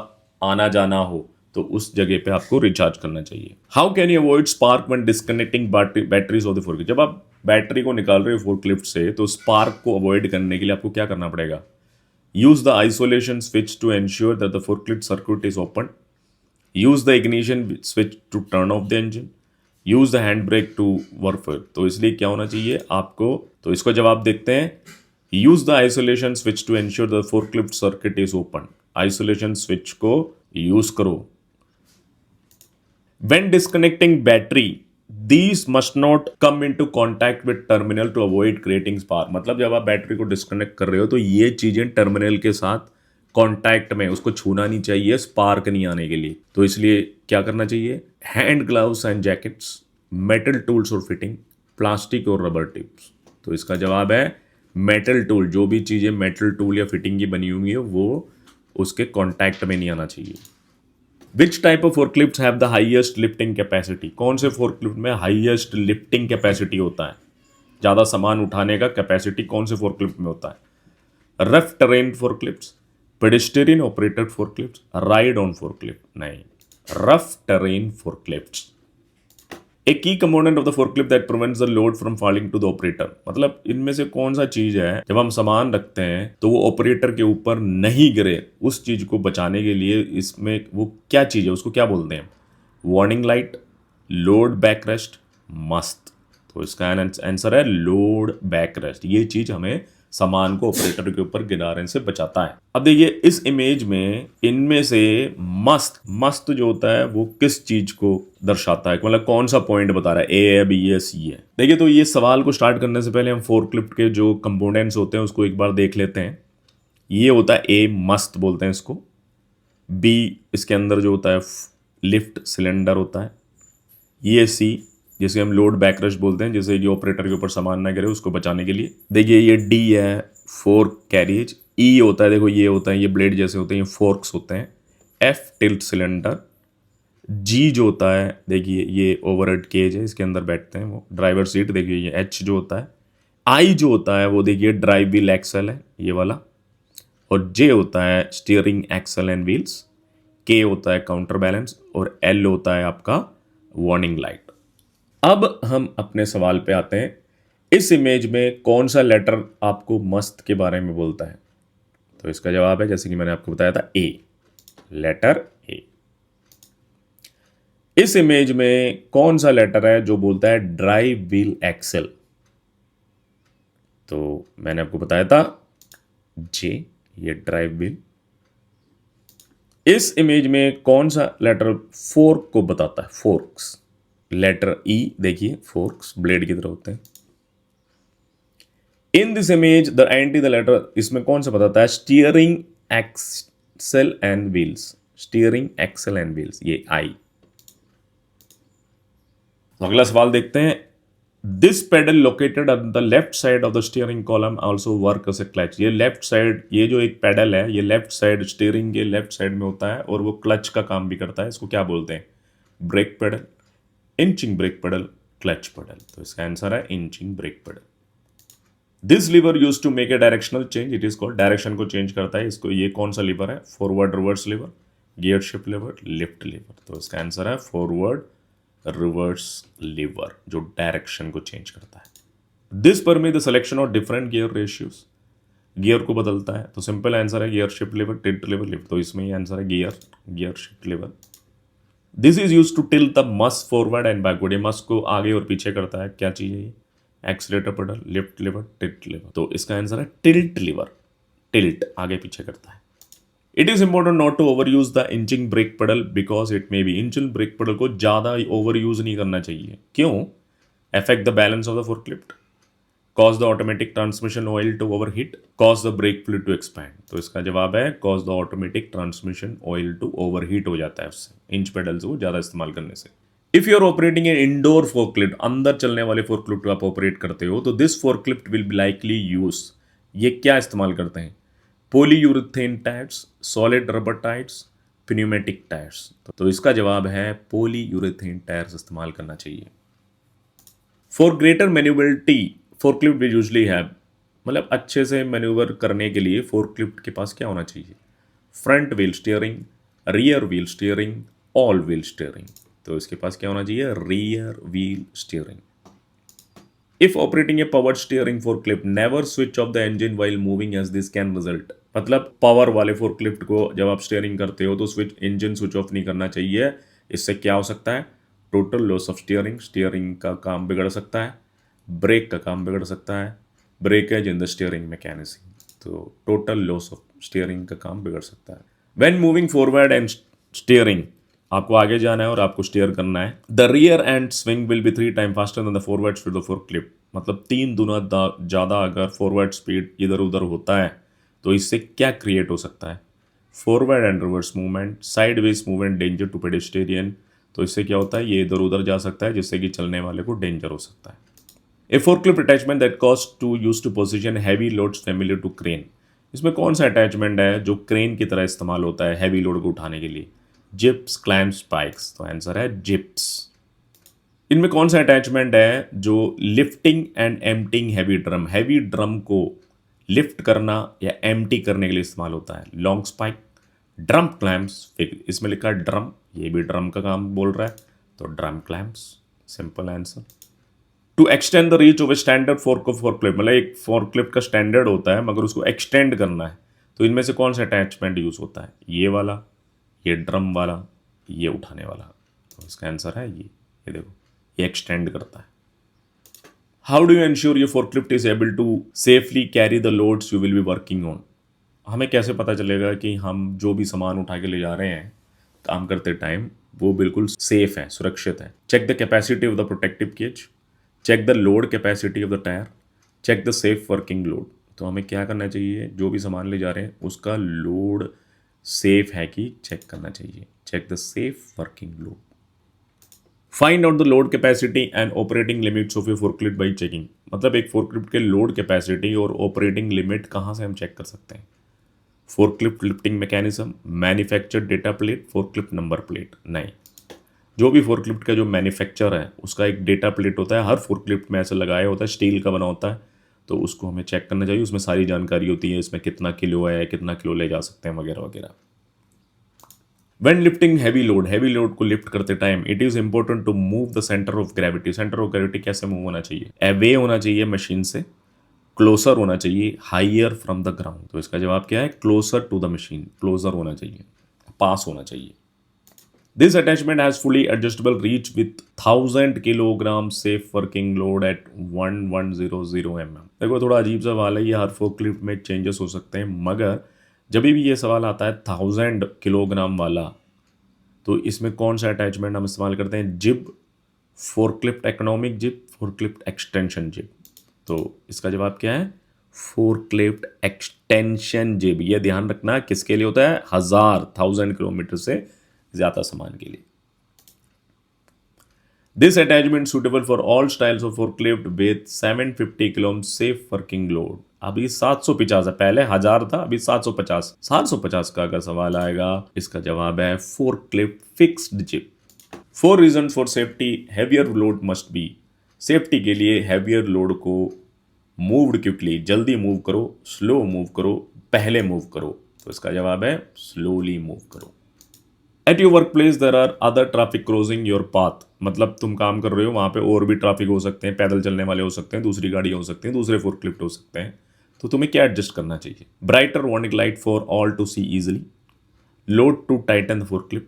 आना जाना हो, तो उस जगह पे आपको रिचार्ज करना चाहिए। How can you avoid spark when disconnecting batteries of the forklift, जब आप बैटरी को निकाल रहे हो फोर्कलिफ्ट से तो स्पार्क को अवॉइड करने के लिए आपको क्या करना पड़ेगा, use the isolation switch to ensure that the forklift circuit is open, use the ignition switch to turn off the engine, use the hand brake to work. तो इसलिए क्या होना चाहिए आपको, तो इसको जवाब देखते हैं, use the isolation switch to ensure the forklift circuit is open, isolation switch को यूज करो। When disconnecting battery, these must not come into contact with terminal to avoid creating spark, मतलब जब आप बैटरी को डिस्कनेक्ट कर रहे हो तो ये चीजें टर्मिनल के साथ कांटेक्ट में, उसको छूना नहीं चाहिए स्पार्क नहीं आने के लिए। तो इसलिए क्या करना चाहिए, hand gloves and jackets, metal tools और फिटिंग, प्लास्टिक और रबर टिप्स। तो इसका जवाब है मेटल टूल। जो भी चीज़ें मेटल टूल या फिटिंग की बनी हुई है वो उसके कांटेक्ट में नहीं आना चाहिए। Which type of forklifts have the highest lifting capacity? कौन से फोर्कलिफ्ट में हाईएस्ट लिफ्टिंग कैपेसिटी होता है, ज़्यादा सामान उठाने का कैपेसिटी कौन से फोर्कलिफ्ट में होता है? Rough terrain forklifts, pedestrian operated forklifts, ride on forklift? नहीं, rough terrain forklifts. A key component of the forklift that prevents the load from falling to the operator, मतलब इनमें से कौन सा चीज है जब हम सामान रखते हैं तो वो ऑपरेटर के ऊपर नहीं गिरे, उस चीज को बचाने के लिए इसमें वो क्या चीज है, उसको क्या बोलते हैं? Warning light, load back rest, मस्त। तो इसका आंसर है लोड बैक रेस्ट। ये चीज हमें सामान को ऑपरेटर के ऊपर गिराने से बचाता है। अब देखिए इस इमेज में इनमें से मस्त जो होता है वो किस चीज को दर्शाता है, मतलब कौन सा पॉइंट बता रहा है, ए है, बी है, सी है? देखिए तो ये सवाल को स्टार्ट करने से पहले हम फोर्कलिफ्ट के जो कंपोनेंट्स होते हैं उसको एक बार देख लेते हैं। ये होता है ए, मस्त बोलते हैं इसको। बी, इसके अंदर जो होता है लिफ्ट सिलेंडर होता है। ये सी, जिसे हम लोड बैकरश बोलते हैं, जैसे कि ऑपरेटर के ऊपर सामान ना गिरे उसको बचाने के लिए। देखिए ये डी है, फोर्क कैरिज। ई होता है, देखो ये होता है, ये ब्लेड जैसे होते हैं, ये फोर्क्स होते हैं। F, tilt cylinder. जी जो होता है, देखिए ये ओवरहेड केज है, इसके अंदर बैठते हैं वो, ड्राइवर सीट। देखिए ये एच जो होता है। आई जो होता है वो देखिए ड्राइव व्हील एक्सल है, ये वाला। और जे होता है स्टीयरिंग एक्सल एंड व्हील्स। के होता है काउंटर बैलेंस। और एल होता है आपका वार्निंग लाइट। अब हम अपने सवाल पे आते हैं। इस इमेज में कौन सा लेटर आपको मस्त के बारे में बोलता है? तो इसका जवाब है, जैसे कि मैंने आपको बताया था, ए, लेटर ए। इस इमेज में कौन सा लेटर है जो बोलता है ड्राइव व्हील एक्सेल? तो मैंने आपको बताया था जे, ये ड्राइव व्हील। इस इमेज में कौन सा लेटर फोर्क को बताता है? Forks, letter E. देखिए फोर्क्स ब्लेड की तरह होते हैं। In this image the anti the letter, इसमें कौन सा बताता है? Steering axle and wheels. Steering axle and wheels, ये आई। अगला सवाल देखते हैं। This pedal located on the left side of the steering column also work as a clutch. ये लेफ्ट साइड, ये जो एक पेडल है, ये लेफ्ट साइड स्टीयरिंग के लेफ्ट साइड में होता है और वो क्लच का काम भी करता है। इसको क्या बोलते हैं? Brake pedal, inching brake pedal, clutch pedal. तो इसका आंसर है inching brake pedal. This lever use to make a directional change, it is called, direction को चेंज करता है इसको। ये कौन सा लीवर है? Forward reverse lever, gear shift lever, lift lever. तो इसका आंसर है फॉरवर्ड रिवर्स लीवर, जो डायरेक्शन को चेंज करता है। This permit the selection of different gear ratios, gear को बदलता है। तो सिंपल आंसर है gear shift lever, tilt lever, lift. तो इसमें ही आंसर है gear shift lever. This is use to tilt the mast forward and backward, ये मस को आगे और पीछे करता है। क्या चीज है ये? Accelerator pedal, lift lever, tilt lever. तो इसका आंसर है टिल्ट लीवर, टिल्ट आगे पीछे करता है। It is important not to overuse the inching brake pedal because it may be, inching brake pedal को ज्यादा ओवर यूज नहीं करना चाहिए। क्यों? Affect the balance of the forklift, cause the automatic transmission oil to overheat, cause the brake fluid to expand. तो इसका जवाब है cause the automatic transmission oil to overheat हो जाता है उससे, इंच पेडल्स को ज़्यादा इस्तेमाल करने से। If you are operating an indoor forklift, अंदर चलने वाले फोर्कलिफ्ट आप ऑपरेट करते हो, तो this forklift will be likely use, ये क्या इस्तेमाल करते हैं? Polyurethane tyres, solid rubber tyres, pneumatic tyres. तो इसका जवाब है पॉलीयूरेथेन टायर्स इस्तेमाल करना चाहिए। For greater manoeuvrability forklift will usually have, मतलब अच्छे से मैन्यूवर करने के लिए फोर्कलिफ्ट के पास क्या होना चाहिए? Front wheel steering, rear wheel steering, all wheel steering. तो इसके पास क्या होना चाहिए? Rear wheel steering. If operating a power steering forklift never switch off the engine while moving as this can result, मतलब पावर वाले फोर्कलिफ्ट को जब आप स्टीयरिंग करते हो तो इंजन स्विच ऑफ नहीं करना चाहिए। इससे क्या हो सकता है? Total loss of steering, steering का काम बिगड़ सकता है, ब्रेक का काम बिगड़ सकता है, breakage in the steering mechanism. तो टोटल लॉस ऑफ स्टीयरिंग का काम बिगड़ सकता है। When moving forward and steering, आपको आगे जाना है और आपको स्टीयर करना है, the rear and swing will be 3 time faster than the forward speed of forklift, मतलब 3 गुना ज़्यादा अगर फॉरवर्ड स्पीड इधर उधर होता है तो इससे क्या क्रिएट हो सकता है? Forward and reverse movement, sideways movement danger to pedestrian, तो इससे क्या होता है, ये इधर उधर जा सकता है जिससे कि चलने वाले को डेंजर हो सकता है। A forklift attachment that cost to use to position heavy loads familiar to crane, इसमें कौन सा अटैचमेंट है जो क्रेन की तरह इस्तेमाल होता है हैवी लोड को उठाने के लिए? जिप्स, क्लैम्प्स, स्पाइक्स, तो आंसर है जिप्स। इनमें कौन सा अटैचमेंट है जो lifting and emptying heavy drum को लिफ्ट करना या एम्प्टी करने के लिए इस्तेमाल होता है? लॉन्ग स्पाइक, ड्रम क्लैम्प्स, इसमें लिखा है ड्रम, ये भी ड्रम का काम बोल रहा है, तो drum clamps, simple answer. To extend the reach of a standard forklift, मतलब एक फोर्कलिफ्ट का स्टैंडर्ड होता है मगर उसको एक्सटेंड करना है, तो इनमें से कौन सा अटैचमेंट यूज होता है? ये वाला, ये ड्रम वाला, ये उठाने वाला, तो इसका आंसर है ये देखो, ये एक्सटेंड करता है। How do you ensure your forklift is able to safely carry the loads you will be working on, हमें कैसे पता चलेगा कि हम जो भी सामान उठा के ले जा रहे हैं काम करते टाइम वो बिल्कुल सेफ है, सुरक्षित है? Check the capacity of the protective cage, check the load capacity of the tyre, check the safe working load, तो हमें क्या करना चाहिए, जो भी सामान ले जा रहे हैं उसका लोड सेफ है कि चेक करना चाहिए, check the safe working load. Find out the load capacity and operating limits of a forklift by checking, मतलब एक फोर्कलिफ्ट के लोड कैपेसिटी और ऑपरेटिंग लिमिट कहाँ से हम चेक कर सकते हैं? Forklift lifting mechanism, manufactured data plate, forklift number plate, नहीं, जो भी फोर्कलिफ्ट का जो मैन्युफैक्चर है उसका एक डेटा प्लेट होता है, हर फोर्कलिफ्ट में ऐसा लगाया होता है, स्टील का बना होता है, तो उसको हमें चेक करना चाहिए, उसमें सारी जानकारी होती है, इसमें कितना किलो है, कितना किलो ले जा सकते हैं, वगैरह वगैरह। When lifting हैवी लोड को लिफ्ट करते time it is important to move the centre of gravity, centre of gravity कैसे मूव होना चाहिए? अवे होना चाहिए मशीन से, क्लोजर होना चाहिए, हाइयर फ्रॉम द ग्राउंड, तो इसका जवाब क्या है? Closer to the machine, closer होना चाहिए, पास होना चाहिए। This attachment has fully adjustable reach with 1000 kilogram safe working load at 1100 mm। देखो थोड़ा अजीब सा सवाल है, ये हर फोर्कलिफ्ट में चेंजेस हो सकते हैं, मगर जब भी ये सवाल आता है 1000 किलोग्राम वाला, तो इसमें कौन सा अटैचमेंट हम इस्तेमाल करते हैं? जिब, फोर्कलिफ्ट इकोनॉमिक जिब, फोर्कलिफ्ट एक्सटेंशन जिब, तो इसका जवाब क्या है? फोर्कलिफ्ट एक्सटेंशन जिब। ये ध्यान रखना किसके लिए होता है? 1000 किलोमीटर से ज़्यादा सामान के लिए। This attachment suitable for all styles of forklift with 750 kilo safe working load. अभी 750 है, पहले 1000 था, अभी 750। 750 का अगर सवाल आएगा, इसका जवाब है forklift fixed jib. 4 reason for safety, heavier load must be, safety के लिए हैवियर लोड को मूव्ड क्विकली, जल्दी मूव करो, स्लो मूव करो, पहले मूव करो, तो इसका जवाब है स्लोली मूव करो। At your workplace there are other traffic crossing your path, मतलब तुम काम कर रहे हो वहाँ पे और भी ट्रैफिक हो सकते हैं, पैदल चलने वाले हो सकते हैं, दूसरी गाड़ी हो सकती हैं, दूसरे फोर्कलिफ्ट हो सकते हैं, तो तुम्हें क्या एडजस्ट करना चाहिए? Brighter warning light for all to see easily, load to tighten the forklift,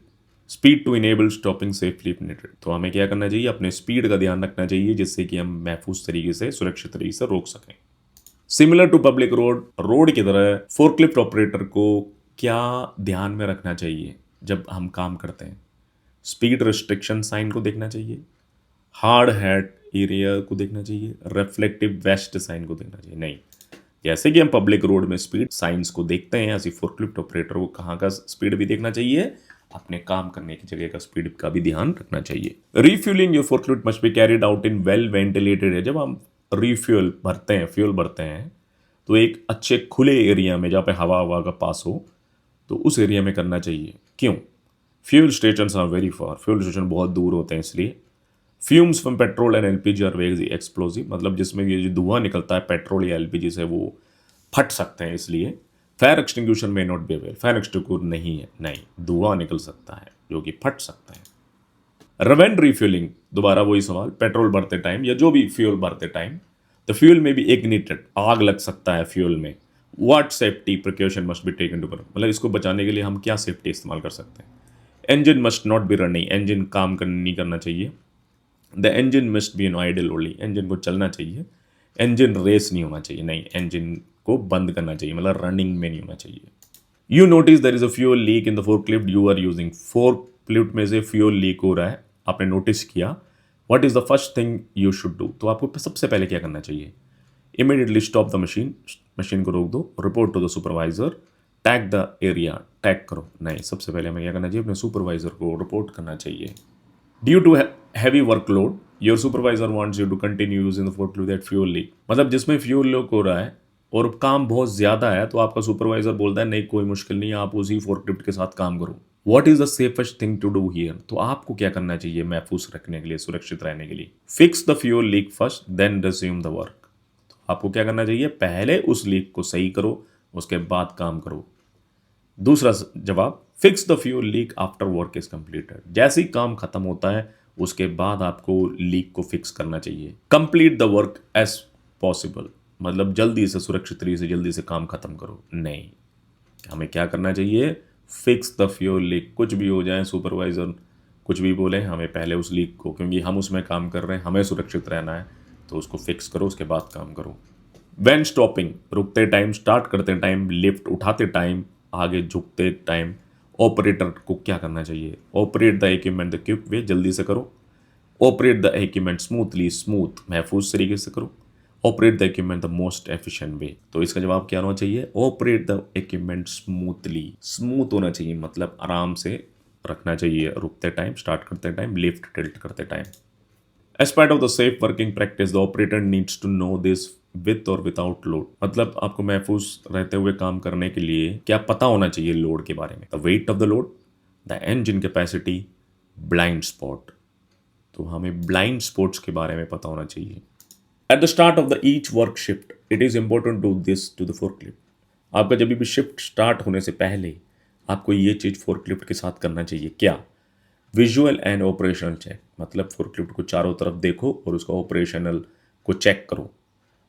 speed to enable stopping safely if needed, तो हमें क्या करना चाहिए? अपने स्पीड का ध्यान रखना चाहिए जिससे कि हम महफूज तरीके से, सुरक्षित तरीके से रोक सकें। Similar to public road, road की तरह फोर्कलिफ्ट ऑपरेटर को क्या ध्यान में रखना चाहिए जब हम काम करते हैं? स्पीड रिस्ट्रिक्शन साइन को देखना चाहिए, हार्ड हैट एरिया को देखना चाहिए, रिफ्लेक्टिव वेस्ट साइन को देखना चाहिए? नहीं, जैसे कि हम पब्लिक रोड में स्पीड साइंस को देखते हैं, ऐसे फोर्कलिफ्ट ऑपरेटर को कहाँ का स्पीड भी देखना चाहिए, अपने काम करने की जगह का स्पीड का भी ध्यान रखना चाहिए। Refuelling your forklift must be carried out in well ventilated है, जब हम रिफ्यूल भरते हैं, फ्यूल भरते हैं, तो एक अच्छे खुले एरिया में जहाँ पे हवा का पास हो, तो उस एरिया में करना चाहिए। क्यों? Fuel station are very far, fuel station बहुत दूर होते हैं, इसलिए। Fumes from petrol and LPG are very explosive, मतलब जिसमें ये जो धुआं निकलता है पेट्रोल या एलपीजी से वो फट सकते हैं, इसलिए। फायर एक्सटिंग्विशर में not be avail, fire extinguisher नहीं है, नहीं, धुआं निकल सकता है जो कि फट सकता है। रिवेंट रिफ्यूलिंग, दोबारा वही सवाल, पेट्रोल भरते टाइम या जो भी फ्यूल भरते टाइम, द फ्यूल में भी इग्निटेड, आग लग सकता है फ्यूल में। What safety precaution must be taken to, मतलब इसको बचाने के लिए हम क्या सेफ्टी इस्तेमाल कर सकते हैं? Engine must not be running, engine काम नहीं करना चाहिए। The engine must be in idle only, engine को चलना चाहिए, इंजन रेस नहीं होना चाहिए, नहीं, इंजन को बंद करना चाहिए, मतलब रनिंग में नहीं होना चाहिए। You notice there is a fuel leak in the forklift you are using, forklift में से फ्यूल लीक हो रहा है, आपने नोटिस किया, what is the first thing you should do, तो आपको सबसे पहले क्या करना चाहिए? Immediately stop the machine, machine को रोक दो, report to the supervisor, tag the area, tag करो नहीं, सबसे पहले हमें क्या करना चाहिए, अपने सुपरवाइजर को रिपोर्ट करना चाहिए। Due to heavy workload your supervisor wants you to continue using the forklift that fuel leak, मतलब जिसमें फ्यूल लीक हो रहा है और काम बहुत ज़्यादा है, तो आपका सुपरवाइजर बोलता है नहीं कोई मुश्किल नहीं है, आप उसी फोर्कलिफ्ट के साथ काम करो। What is the safest thing to do here, तो आपको क्या करना चाहिए महफूज रखने के लिए, सुरक्षित रहने के लिए? Fix the fuel leak first then resume the work, आपको क्या करना चाहिए, पहले उस लीक को सही करो, उसके बाद काम करो। दूसरा जवाब, fix the fuel leak after work is completed, जैसे ही काम खत्म होता है उसके बाद आपको लीक को फिक्स करना चाहिए। Complete the work as possible, मतलब जल्दी से, सुरक्षित तरीके से जल्दी से काम खत्म करो। नहीं, हमें क्या करना चाहिए, फिक्स द फ्यूल लीक, कुछ भी हो जाए, सुपरवाइजर कुछ भी बोले, हमें पहले उस लीक को, क्योंकि हम उसमें काम कर रहे हैं, हमें सुरक्षित रहना है, तो उसको फिक्स करो, उसके बाद काम करो। व्हेन स्टॉपिंग, रुकते टाइम, स्टार्ट करते टाइम, लिफ्ट उठाते टाइम, आगे झुकते टाइम, ऑपरेटर को क्या करना चाहिए, operate the equipment the quick way, जल्दी से करो। Operate the equipment smoothly, smooth महफूज तरीके से करो। Operate the equipment the most efficient way, तो इसका जवाब क्या होना चाहिए, operate the equipment smoothly, smooth होना चाहिए, मतलब आराम से रखना चाहिए, रुकते टाइम, स्टार्ट करते टाइम, लिफ्ट टिल्ट करते time. As part of the safe working practice, the operator needs to know this with or without load, मतलब आपको महफूज रहते हुए काम करने के लिए क्या पता होना चाहिए लोड के बारे में। The weight of the load, the engine capacity, blind spot, तो हमें ब्लाइंड स्पॉट्स के बारे में पता होना चाहिए। At the start of the each work shift it is important to this to the forklift, आपका जब भी शिफ्ट स्टार्ट होने से पहले आपको ये चीज़ फोर्कलिफ्ट के साथ करना चाहिए। क्या, विजुअल एंड ऑपरेशनल चेक, मतलब फोर्कलिफ्ट को चारों तरफ देखो और उसका ऑपरेशनल को चेक करो।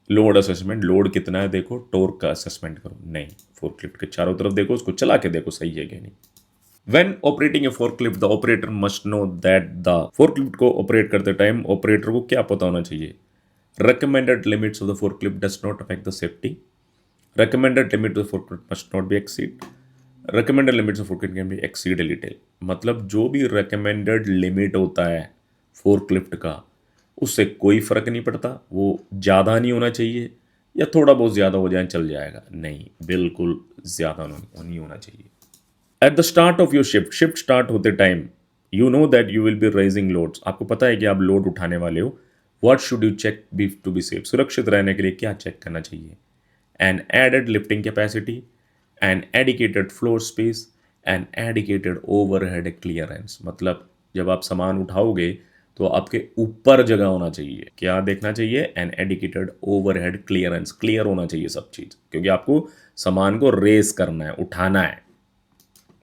लोड असेसमेंट, लोड कितना है देखो, टॉर्क का असेसमेंट करो नहीं, फोर्कलिफ्ट के चारों तरफ देखो, उसको चला के देखो सही है कि नहीं। When operating a forklift, the operator must know that the forklift को ऑपरेट करते टाइम ऑपरेटर को क्या पता होना चाहिए, recommended limits of the forklift does not affect the safety, recommended limit of the forklift must not be exceed, recommended limits of forklift can be exceed a little, मतलब जो भी recommended limit होता है फोर्कलिफ्ट का उससे कोई फर्क नहीं पड़ता, वो ज़्यादा नहीं होना चाहिए या थोड़ा बहुत ज़्यादा हो जाए चल जाएगा, नहीं बिल्कुल ज़्यादा नहीं होना चाहिए। At the start of your shift, shift start होते time you know that you will be rising loads, आपको पता है कि आप लोड उठाने वाले हो। What should you check be to be safe, सुरक्षित रहने के लिए क्या चेक करना चाहिए, एन एडेड lifting capacity, an adequate floor space, an adequate overhead clearance, मतलब जब आप सामान उठाओगे तो आपके ऊपर जगह होना चाहिए, क्या देखना चाहिए, N adequate overhead clearance, clear होना चाहिए सब चीज़, क्योंकि आपको सामान को रेस करना है, उठाना है।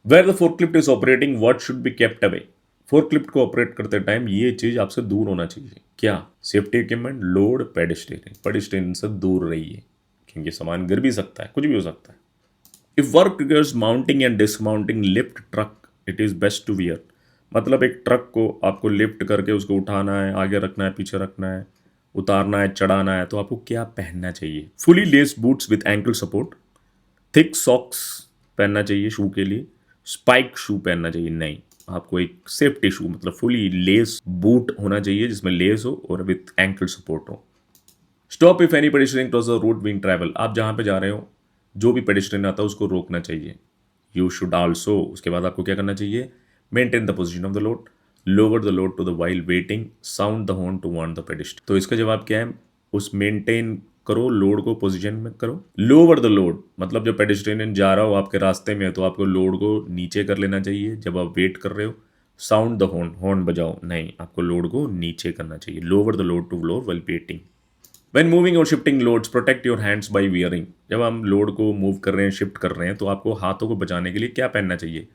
Where the forklift is operating what should be kept away, forklift को ऑपरेट करते टाइम ये चीज आपसे दूर होना चाहिए, क्या, safety equipment, load, pedestrian, pedestrian से दूर रहिए क्योंकि सामान गिर भी सकता है, कुछ भी हो सकता है। If work requires mounting and dismounting lift truck it is best to wear, मतलब एक ट्रक को आपको लिफ्ट करके उसको उठाना है, आगे रखना है, पीछे रखना है, उतारना है, चढ़ाना है, तो आपको क्या पहनना चाहिए, fully लेस्ड boots with ankle support, thick socks पहनना चाहिए शू के लिए, स्पाइक शू पहनना चाहिए नहीं, आपको एक सेफ्टी शू मतलब फुली लेस बूट होना चाहिए जिसमें लेस हो और विथ एंकल सपोर्ट हो। Stop if any pedestrian cross the road being travel, आप जहाँ पे जा रहे हो जो भी पेडिस्ट्रियन आता है उसको रोकना चाहिए। यू शुड आल्सो, उसके बाद आपको क्या करना चाहिए, maintain the position of the load, lower the load to the while waiting, sound the horn to warn the pedestrian, तो इसका जवाब क्या है, उस मेंटेन करो, लोड को पोजीशन में करो। लोअर द लोड, मतलब जब पेडिस्ट्रियन जा रहा हो आपके रास्ते में तो आपको लोड को नीचे कर लेना चाहिए जब आप वेट कर रहे हो। साउंड द हॉर्न, हॉर्न बजाओ नहीं, आपको लोड को नीचे करना चाहिए। Lower the load to floor while waiting. When moving और shifting loads protect your hands by wearing, जब हम लोड को मूव कर रहे हैं, शिफ्ट कर रहे हैं, तो आपको हाथों को बचाने के लिए क्या पहनना चाहिए,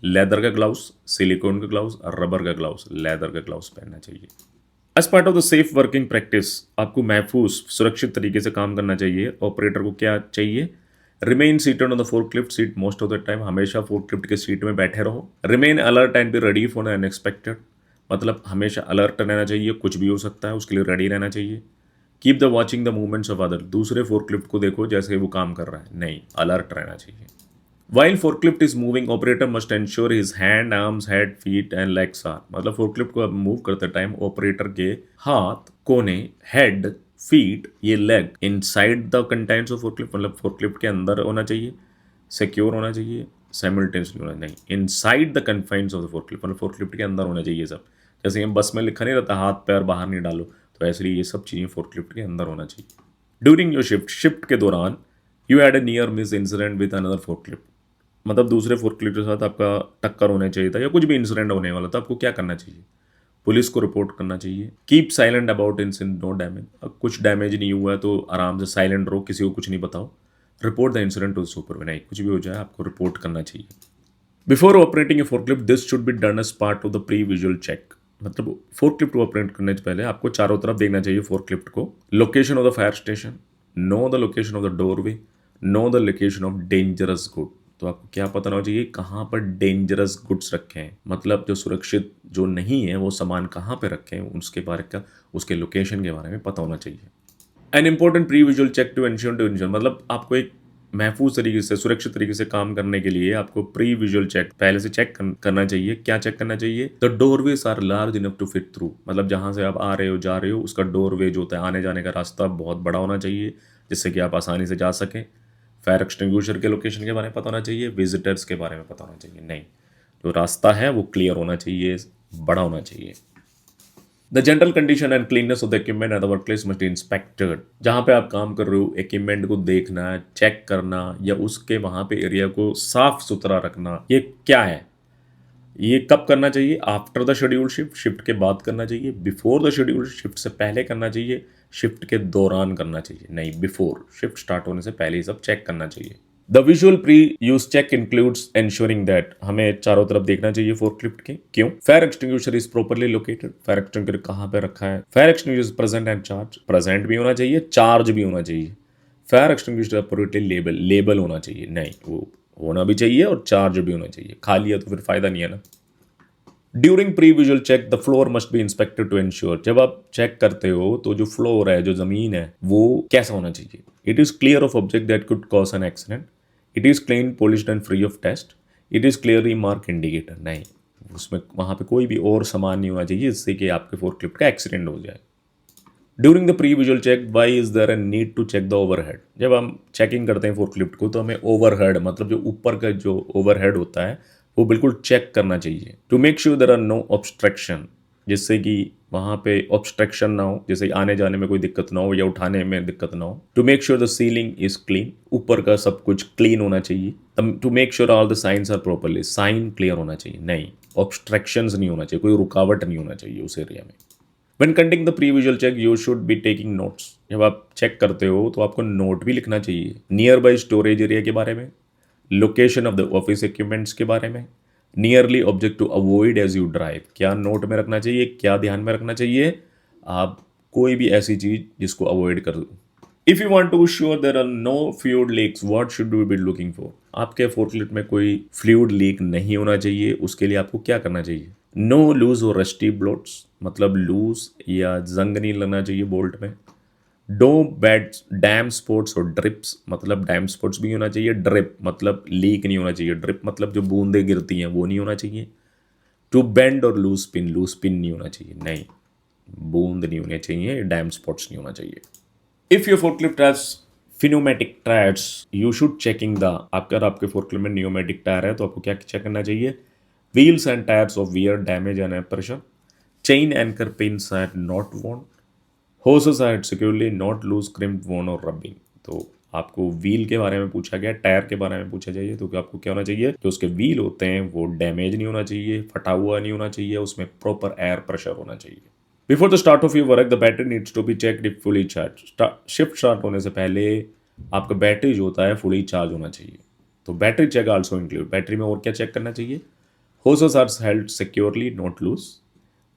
लेदर का ग्लव्स, सिलिकॉन का ग्लव्स, रबर का ग्लव्स, लेदर का ग्लव्स पहनना चाहिए। As part of the safe working practice, आपको महफूज सुरक्षित तरीके से काम करना चाहिए। ऑपरेटर को क्या चाहिए, remain seated on the forklift seat most of the time, हमेशा फोर्कलिफ्ट के सीट में बैठे रहो। Remain alert and be ready for unexpected, मतलब हमेशा अलर्ट रहना चाहिए, कुछ भी हो सकता है उसके लिए रेडी रहना चाहिए। Keep the watching the movements of other, दूसरे फोर्कलिफ्ट को देखो जैसे वो काम कर रहा है, नहीं अलर्ट रहना चाहिए। While forklift is moving, operator must ensure his hand, arms, head, feet and legs are, मतलब फोर्कलिफ्ट को मूव करते टाइम ऑपरेटर के हाथ, कोने, हेड, फीट, ये leg inside the contents of forklift, मतलब फोर्कलिफ्ट के अंदर होना चाहिए, सिक्योर होना चाहिए, साइमल्टेनियसली होना नहीं, inside the confines of the forklift, मतलब फोर्कलिफ्ट के अंदर होना चाहिए सब। जैसे हम बस में लिखा नहीं रहता हाथ पैर बाहर नहीं डालो, तो ऐसे ही ये सब चीज़ें फोर्कलिफ्ट के अंदर होना चाहिए। ड्यूरिंग योर शिफ्ट के दौरान you had a near miss incident with another forklift, मतलब दूसरे फोर्कलिफ्ट के साथ आपका टक्कर होना चाहिए था या कुछ भी इंसिडेंट होने वाला था, आपको क्या करना चाहिए? पुलिस को रिपोर्ट करना चाहिए। Keep silent about incident, no damage, अब कुछ डैमेज नहीं हुआ है तो आराम से साइलेंट रहो, किसी को कुछ नहीं बताओ। Report the incident to super, नहीं कुछ भी हो जाए आपको रिपोर्ट करना चाहिए। Before operating a forklift this should be done as part of the pre visual check, मतलब फोर्कलिफ्ट को ऑपरेट करने से पहले आपको चारों तरफ देखना चाहिए फोर्कलिफ्ट को। Location of the fire station, know the location of the doorway, know the location of dangerous good, तो आपको क्या पता होना चाहिए कहाँ पर डेंजरस गुड्स रखे हैं, मतलब जो सुरक्षित जो नहीं है वो सामान कहाँ पे रखे हैं उसके बारे का, उसके लोकेशन के बारे में पता होना चाहिए। An important pre visual check to ensure, मतलब आपको एक महफूज तरीके से सुरक्षित तरीके से काम करने के लिए आपको प्री विजुअल चेक पहले से चेक करना चाहिए। क्या चेक करना चाहिए? The doorways are large enough to fit through, मतलब जहां से आप आ रहे हो जा रहे हो उसका डोरवे जो होता है आने जाने का रास्ता बहुत बड़ा होना चाहिए जिससे कि आप आसानी से जा सकें। फायर एक्सटिंग्विशर के लोकेशन के बारे में पता होना चाहिए, विजिटर्स के बारे में पता होना चाहिए, नहीं जो रास्ता है वो क्लियर होना चाहिए, बड़ा होना चाहिए। The general condition and cleanness of the equipment at the work place must be inspected, जहाँ पे आप काम कर रहे हो इक्विपमेंट को देखना, चेक करना या उसके वहाँ पे एरिया को साफ सुथरा रखना, ये क्या है? ये कब करना चाहिए? After the schedule shift, shift के बाद करना चाहिए, बिफोर द शेड्यूल शिफ्ट से पहले करना चाहिए, शिफ्ट के दौरान करना चाहिए, नहीं बिफोर, शिफ्ट स्टार्ट होने से पहले ही सब चेक करना चाहिए। The visual pre use check includes ensuring that, हमें चारों तरफ देखना चाहिए फोर्कलिफ्ट के। क्यों? Fire extinguisher is properly located, fire extinguisher कहाँ पे रखा है। Fire extinguisher present and charge, present भी होना चाहिए चार्ज भी होना चाहिए। Fire extinguisher appropriately label, label होना चाहिए, नहीं वो होना भी चाहिए और चार्ज भी होना चाहिए, खाली है तो फिर फायदा नहीं है ना। During pre visual check the floor must be inspected to ensure, जब आप चेक करते हो तो जो फ्लोर है जो जमीन है वो कैसा होना चाहिए। It is clear of object that could cause an accident, it is clean polished and free of test, it is clearly mark indicator, नहीं उसमें वहां पे कोई भी और सामान नहीं होना चाहिए जिससे कि आपके फोर्कलिफ्ट का एक्सीडेंट हो जाए। During the pre visual check why is there a need to check the overhead, जब हम चेकिंग करते हैं फोर्कलिफ्ट को तो हमें ओवरहेड मतलब जो ऊपर का जो ओवरहेड होता है वो बिल्कुल चेक करना चाहिए। To make sure there are no obstruction, जिससे कि वहाँ पे ऑब्स्ट्रक्शन ना हो, जैसे आने जाने में कोई दिक्कत ना हो या उठाने में दिक्कत ना हो। To make sure the ceiling is clean, ऊपर का सब कुछ क्लीन होना चाहिए। To make sure all the signs are properly, sign clear होना चाहिए, नहीं ऑब्स्ट्रक्शंस नहीं होना चाहिए, कोई रुकावट नहीं होना चाहिए उस एरिया में। When conducting the pre-visual check, you should be taking notes. जब आप चेक करते हो तो आपको नोट भी लिखना चाहिए नियर बाई स्टोरेज एरिया के बारे में, location of the office equipments के बारे में, nearly object to avoid as you drive, क्या नोट में रखना चाहिए, क्या ध्यान में रखना चाहिए, आप कोई भी ऐसी चीज़ जिसको अवॉइड कर दो। If you want to sure there are no fluid leaks what should we be looking for, आपके फोर्कलिफ्ट में कोई फ्लूइड लीक नहीं होना चाहिए, उसके लिए आपको क्या करना चाहिए। नो लूज और रस्टी बोल्ट्स, मतलब लूज या जंग नहीं लगना चाहिए बोल्ट में। डो बैड डैम स्पॉट्स और ड्रिप्स, मतलब डैम स्पॉट्स भी होना चाहिए, ड्रिप मतलब लीक नहीं होना चाहिए, ड्रिप मतलब जो बूंदें गिरती हैं वो नहीं होना चाहिए। टू बेंड और लूज पिन नहीं होना चाहिए, नहीं बूंद नहीं होने चाहिए, डैम स्पॉट्स नहीं होना चाहिए। If your forklift has pneumatic tyres you should checking the, अगर आपके फोर्कलिफ्ट में न्यूमेटिक टायर है तो आपको क्या चेक करना चाहिए। Wheels and tyres of wear damage and pressure, chain anchor pins are not worn, hoses are securely not loose crimped worn और rubbing। तो आपको व्हील के बारे में पूछा गया, टायर के बारे में पूछा जाइए तो आपको क्या होना चाहिए, जो उसके व्हील होते हैं वो डैमेज नहीं होना चाहिए, फटा हुआ नहीं होना चाहिए, उसमें प्रॉपर एयर प्रेशर होना चाहिए। Before the start of your work the battery needs to be checked if fully charge, shift start होने से पहले आपका बैटरी जो होता है फुली चार्ज होना चाहिए, तो battery check also include, battery में और क्या चेक करना चाहिए। hoses are held securely not loose,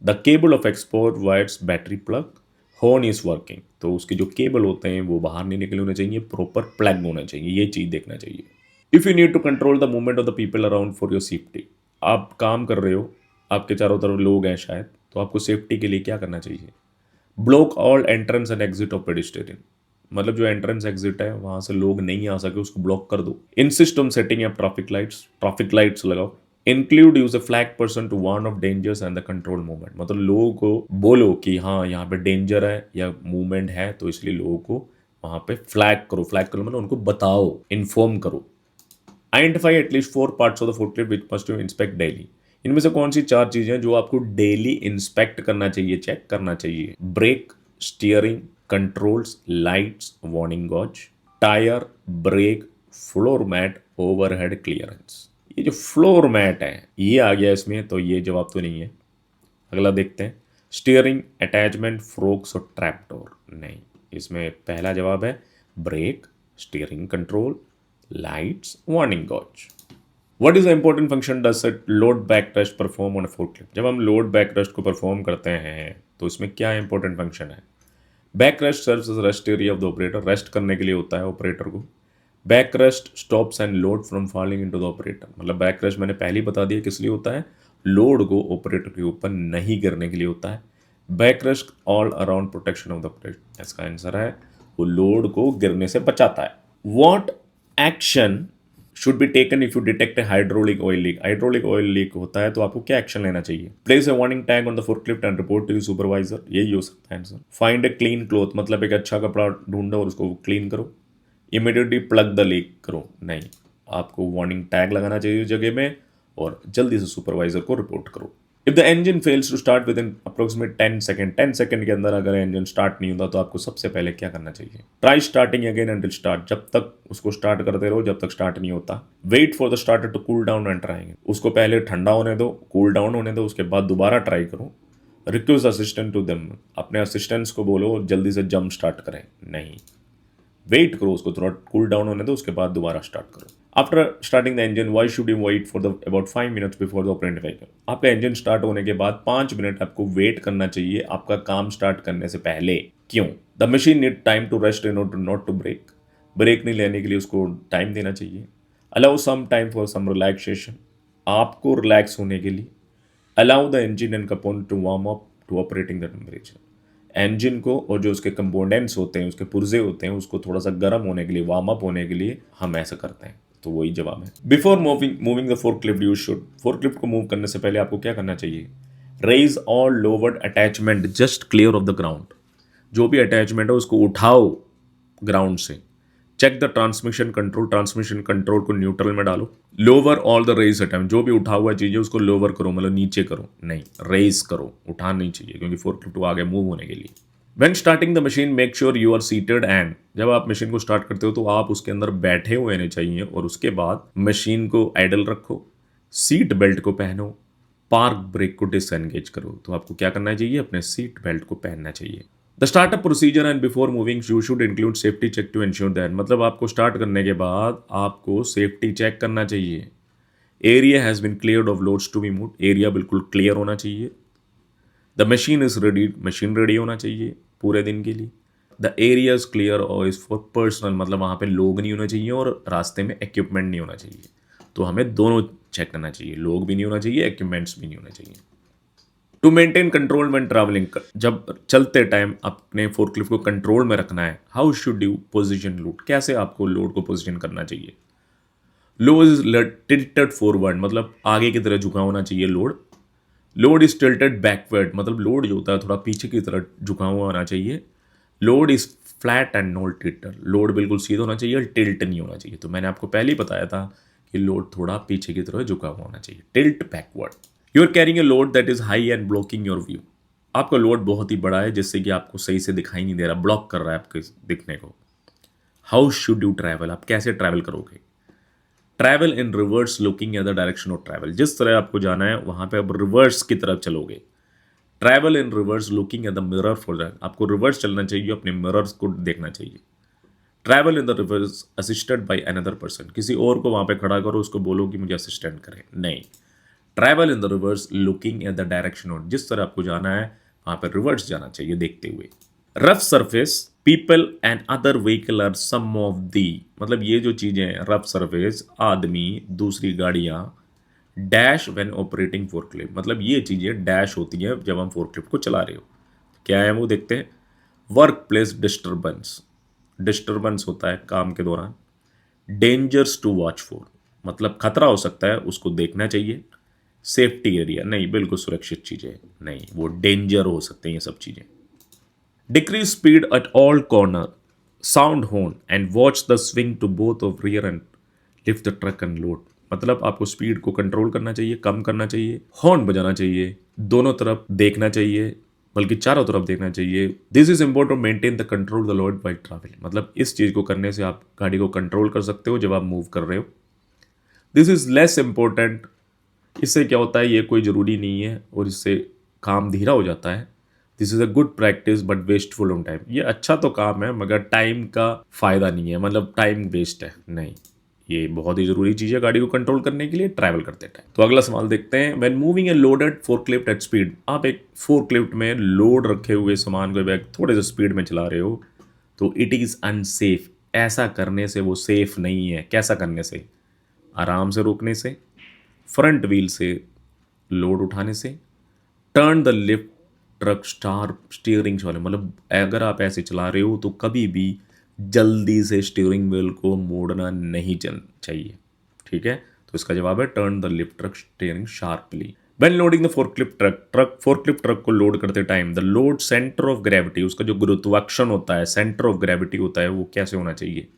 the cable of export wires battery plug, horn is working, तो उसके जो केबल होते हैं वो बाहर नहीं निकले होने चाहिए, प्रॉपर प्लग होना चाहिए, ये चीज़ देखना चाहिए। If you need to control the movement of the people around for your safety, आप काम कर रहे हो, आपके चारों तरफ लोग हैं शायद, तो आपको सेफ्टी के लिए क्या करना चाहिए। Block all entrance and exit of pedestrian, मतलब जो एंट्रेंस एग्जिट है वहाँ से लोग नहीं आ सके उसको ब्लॉक कर दो। Insist on setting up traffic lights लगाओ। Include use a flag person to warn of dangers and the control movement, मतलब लोगों को बोलो कि हाँ यहाँ पे डेंजर है या मूवमेंट है, तो इसलिए लोगों को वहाँ पे फ्लैग करो मतलब उनको बताओ, इन्फॉर्म करो। Identify at least 4 parts of the forklift which must you inspect daily. इनमें से कौन सी 4 चीजें हैं जो आपको डेली इंस्पेक्ट करना चाहिए, चेक करना चाहिए? Brake, steering, controls, lights, warning gauge, tyre, brake, floor mat, overhead clearance. ये जो फ्लोर मैट है ये आ गया इसमें, तो ये जवाब तो नहीं है। अगला देखते हैं, स्टीयरिंग, अटैचमेंट, फ्रोक्स और ट्रैप डोर। नहीं, इसमें पहला जवाब है brake, steering control, lights, warning gauge. What is the important function does it load back rest perform on a forklift? जब हम लोड बैक रेस्ट को परफॉर्म करते हैं तो इसमें क्या इंपॉर्टेंट फंक्शन है? Back rest serves as rest area of the operator, rest करने के लिए होता है ऑपरेटर को। Back rest stops and load from falling into the operator, मतलब बैक रेस्ट मैंने पहले ही बता दिया किस लिए होता है, लोड को ऑपरेटर के ऊपर नहीं गिरने के लिए होता है। Back rest all around protection of the operator, इसका आंसर है वो लोड को गिरने से बचाता है। What action should be taken if you detect a hydraulic oil leak? Hydraulic oil leak होता है तो आपको क्या एक्शन लेना चाहिए? Place a warning tag on the forklift and report to your supervisor, यही हो सकता है answer. Find a clean cloth, मतलब एक अच्छा कपड़ा ढूंढो और उसको क्लीन करो। इमीडिएटली प्लग द लीक करो, नहीं, आपको वार्निंग टैग लगाना चाहिए उस जगह में और जल्दी से सुपरवाइजर को रिपोर्ट करो। If the engine fails to start within approximate 10 second, 10 second के अंदर अगर इंजन स्टार्ट नहीं होता तो आपको सबसे पहले क्या करना चाहिए? Try starting again until start, जब तक उसको स्टार्ट करते रहो जब तक स्टार्ट नहीं होता। Wait for the starter to cool down and try, उसको पहले ठंडा होने दो, कूल डाउन होने दो, उसके बाद दोबारा ट्राई करो। रिक्वेस्ट असिस्टेंट टू देम, अपने असिस्टेंट्स को बोलो जल्दी से जंप स्टार्ट करें, नहीं, वेट करो, उसको थोड़ा कूल डाउन होने दो, उसके बाद दोबारा स्टार्ट करो। After starting the engine why should you wait for the about 5 minutes before the operating vehicle? आपका इंजन स्टार्ट होने के बाद 5 मिनट आपको वेट करना चाहिए आपका काम स्टार्ट करने से पहले। क्यों? The machine need time to rest in order not to break, break नहीं लेने के लिए उसको टाइम देना चाहिए। Allow some time for some relaxation, आपको रिलैक्स होने के लिए। Allow the engine and component to warm up to operating the temperature, engine को और जो उसके कंपोनेंट्स होते हैं, उसके पुर्जे होते हैं, उसको थोड़ा सा गर्म होने के लिए, वार्म अप होने के लिए हम ऐसा करते हैं। तो वही जवाब है। Before moving the forklift you should, forklift को मूव करने से पहले आपको क्या करना चाहिए? रेज और lowered attachment just clear of the ground, जो भी अटैचमेंट है उसको उठाओ ग्राउंड से। Check the transmission control, transmission control को न्यूट्रल में डालो। Lower all the raise attachment, जो भी उठा हुआ चीज़ है उसको लोअर करो, मतलब नीचे करो, नहीं रेज करो, उठा नहीं चाहिए क्योंकि फोर्कलिफ्ट आगे मूव होने के लिए। When starting the machine make sure you are seated and, जब आप मशीन को स्टार्ट करते हो तो आप उसके अंदर बैठे हुए होने चाहिए और उसके बाद मशीन को आइडल रखो, सीट बेल्ट को पहनो, पार्क ब्रेक को डिसएंगेज करो। तो आपको क्या करना चाहिए? अपने सीट बेल्ट को पहनना चाहिए। The startup procedure and before moving you should include safety check to ensure that, मतलब आपको स्टार्ट करने के बाद आपको सेफ्टी चेक करना चाहिए। Area has been cleared of loads to be move, area बिल्कुल क्लियर होना चाहिए। The machine is ready, machine ready होना चाहिए पूरे दिन के लिए। द एरिया इज क्लियर और इज फॉर पर्सनल, मतलब वहाँ पे लोग नहीं होना चाहिए और रास्ते में इक्विपमेंट नहीं होना चाहिए। तो हमें दोनों चेक करना चाहिए, लोग भी नहीं होना चाहिए, इक्विपमेंट्स भी नहीं होना चाहिए। To maintain control when travelling, जब चलते टाइम अपने फोर्कलिफ्ट को कंट्रोल में रखना है। How should you position load, कैसे आपको लोड को पोजीशन करना चाहिए? लो इज टिल्टेड फॉरवर्ड, मतलब आगे की तरह झुका होना चाहिए load. Load is tilted backward, मतलब लोड जो होता है थोड़ा पीछे की तरह झुका हुआ होना चाहिए। Load is flat and not tilted, load बिल्कुल सीधा होना चाहिए, टिल्ट नहीं होना चाहिए। तो मैंने आपको पहले ही बताया था कि लोड थोड़ा पीछे की तरह झुका हुआ होना चाहिए, tilt backward. You are carrying a load that is high and blocking your view, आपका लोड बहुत ही बड़ा है जिससे कि आपको सही से दिखाई नहीं दे रहा, ब्लॉक कर रहा है आपके दिखने को। हाउ शुड यू ट्रैवल, आप कैसे ट्रैवल करोगे? Travel in reverse looking at the direction of travel, जिस तरह आपको जाना है वहां पे आप रिवर्स की तरफ चलोगे। Travel in reverse looking at the mirror for that, आपको रिवर्स चलना चाहिए, अपने मिरर्स को देखना चाहिए। Travel in the reverse assisted by another person, किसी और को वहां पे खड़ा करो, उसको बोलो कि मुझे असिस्टेंट करे, नहीं। Travel in the reverse looking at the direction of, जिस तरह आपको जाना है वहां पर रिवर्स जाना चाहिए देखते हुए। Rough surface, people and other vehicle are some of the, मतलब ये जो चीजें हैं रफ सरफेस, आदमी, दूसरी गाड़ियां, डैश व्हेन ऑपरेटिंग फोर्कलिफ्ट, मतलब ये चीजें डैश होती हैं जब हम फोर्कलिफ्ट को चला रहे हो। क्या है वो देखते हैं। वर्क प्लेस डिस्टर्बेंस, डिस्टर्बेंस होता है काम के दौरान। डेंजर्स टू वॉच फॉर, मतलब खतरा हो सकता है उसको देखना चाहिए। सेफ्टी एरिया, नहीं बिल्कुल सुरक्षित चीजें नहीं, वो डेंजर हो सकते हैं ये सब चीजें। Decrease speed at all corner, sound horn and watch the swing to both of rear end lift the truck and load, मतलब आपको स्पीड को कंट्रोल करना चाहिए, कम करना चाहिए, हॉर्न बजाना चाहिए, दोनों तरफ देखना चाहिए, बल्कि चारों तरफ देखना चाहिए। This is important maintain the control the load by travel, मतलब इस चीज़ को करने से आप गाड़ी को कंट्रोल कर सकते हो जब आप मूव कर रहे हो। दिस इज लेस इम्पोर्टेंट, इससे क्या होता है ये कोई ज़रूरी नहीं है और इससे काम धीरा हो जाता है। This is a good practice but wasteful on time, ये अच्छा तो काम है मगर टाइम का फ़ायदा नहीं है, मतलब टाइम वेस्ट है, नहीं ये बहुत ही ज़रूरी चीज़ है गाड़ी को कंट्रोल करने के लिए ट्रैवल करते टाइम। तो अगला सवाल देखते हैं, when moving a loaded forklift at speed, आप एक फोर्कलिफ्ट में लोड रखे हुए सामान को बैग थोड़े से स्पीड में चला रहे हो तो इट इज़ अनसेफ, ऐसा करने से वो सेफ नहीं है। कैसा करने से? आराम से रोकने से, फ्रंट व्हील से लोड उठाने से, turn the lift truck star steering वाले, मतलब अगर आप ऐसे चला रहे हो तो कभी भी जल्दी से स्टीयरिंग व्हील को मोड़ना नहीं चाहिए, ठीक है। तो इसका जवाब है turn the lift truck steering sharply. When loading the forklift truck को लोड करते time the load centre of gravity, उसका जो गुरुत्वाकर्षण होता है, सेंटर ऑफ ग्रेविटी होता है, वो कैसे होना चाहिए?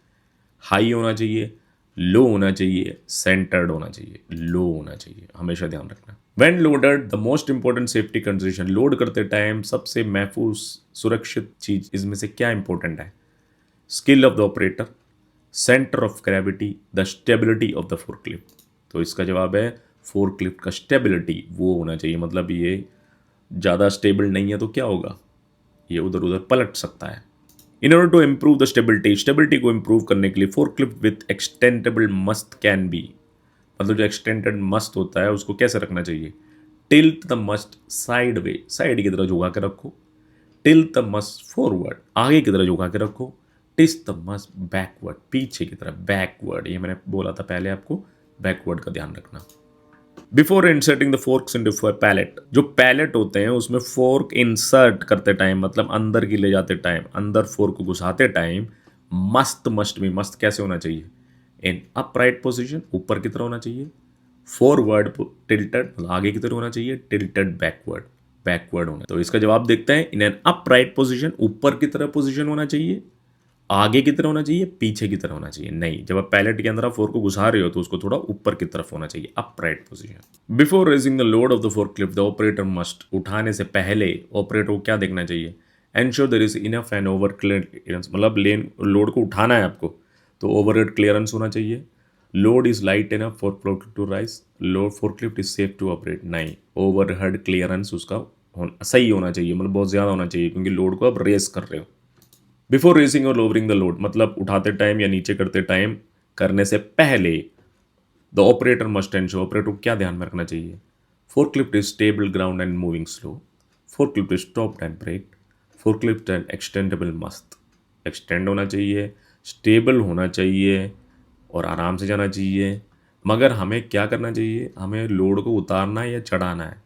हाई होना चाहिए, लो होना चाहिए, सेंटर्ड होना चाहिए, लो होना चाहिए, हमेशा ध्यान रखना। When loaded the most important safety consideration, load करते टाइम सबसे महफूज सुरक्षित चीज इसमें से क्या इंपॉर्टेंट है? Skill of the operator, centre of gravity, the stability of the forklift. तो इसका जवाब है फोर्कलिफ्ट का स्टेबिलिटी वो होना चाहिए, मतलब ये ज़्यादा स्टेबल नहीं है तो क्या होगा, ये उधर उधर पलट सकता है। In order to improve the stability को इम्प्रूव करने के लिए forklift with extendable must can be, मतलब जो एक्सटेंडेड मस्ट होता है उसको कैसे रखना चाहिए? Tilt the must side way, side की तरह झुका के रखो। टिल्ट द मस्ट फॉरवर्ड, आगे की तरह झुका के रखो। टिस्ट द मस्ट बैकवर्ड, पीछे की तरफ, बैकवर्ड, ये मैंने बोला था पहले आपको, बैकवर्ड का ध्यान रखना। Before inserting the forks into pallet, जो पैलेट होते हैं उसमें फोर्क इंसर्ट करते टाइम, मतलब अंदर की ले जाते टाइम, अंदर फोर्क को घुसाते टाइम मस्ट में मस्ट कैसे होना चाहिए? इन अपराइट पोजीशन, ऊपर की तरह होना चाहिए। फॉरवर्ड टिल्टेड, मतलब आगे की तरह होना चाहिए। टिल्टेड बैकवर्ड, बैकवर्ड होना। तो इसका जवाब देखते हैं, इन एन अपराइट पोजीशन, ऊपर की तरह पोजीशन होना चाहिए, आगे की तरह होना चाहिए, पीछे की तरह होना चाहिए? नहीं, जब आप पैलेट के अंदर आप फोर्क को घुसा रहे हो तो उसको थोड़ा ऊपर की तरफ होना चाहिए, upright position. Before raising the load of the forklift the operator must, उठाने से पहले ऑपरेटर को क्या देखना चाहिए? Ensure there is enough and over clearance, मतलब लेन लोड को उठाना है आपको तो ओवरहेड क्लियरेंस होना चाहिए। Load is light enough for forklift to raise, load forklift is safe to operate, नहीं, ओवरहेड क्लियरेंस उसका सही होना चाहिए, मतलब बहुत ज़्यादा होना चाहिए क्योंकि लोड को आप रेस कर रहे हो। बिफोर रेसिंग और लोवरिंग द लोड, मतलब उठाते टाइम या नीचे करते टाइम करने से पहले the operator must ensure, operator को क्या ध्यान में रखना चाहिए? Forklift is stable ground and moving slow, forklift is stopped and brake, forklift and extendable must, extend होना चाहिए, स्टेबल होना चाहिए और आराम से जाना चाहिए। मगर हमें क्या करना चाहिए? हमें लोड को उतारना है या चढ़ाना है,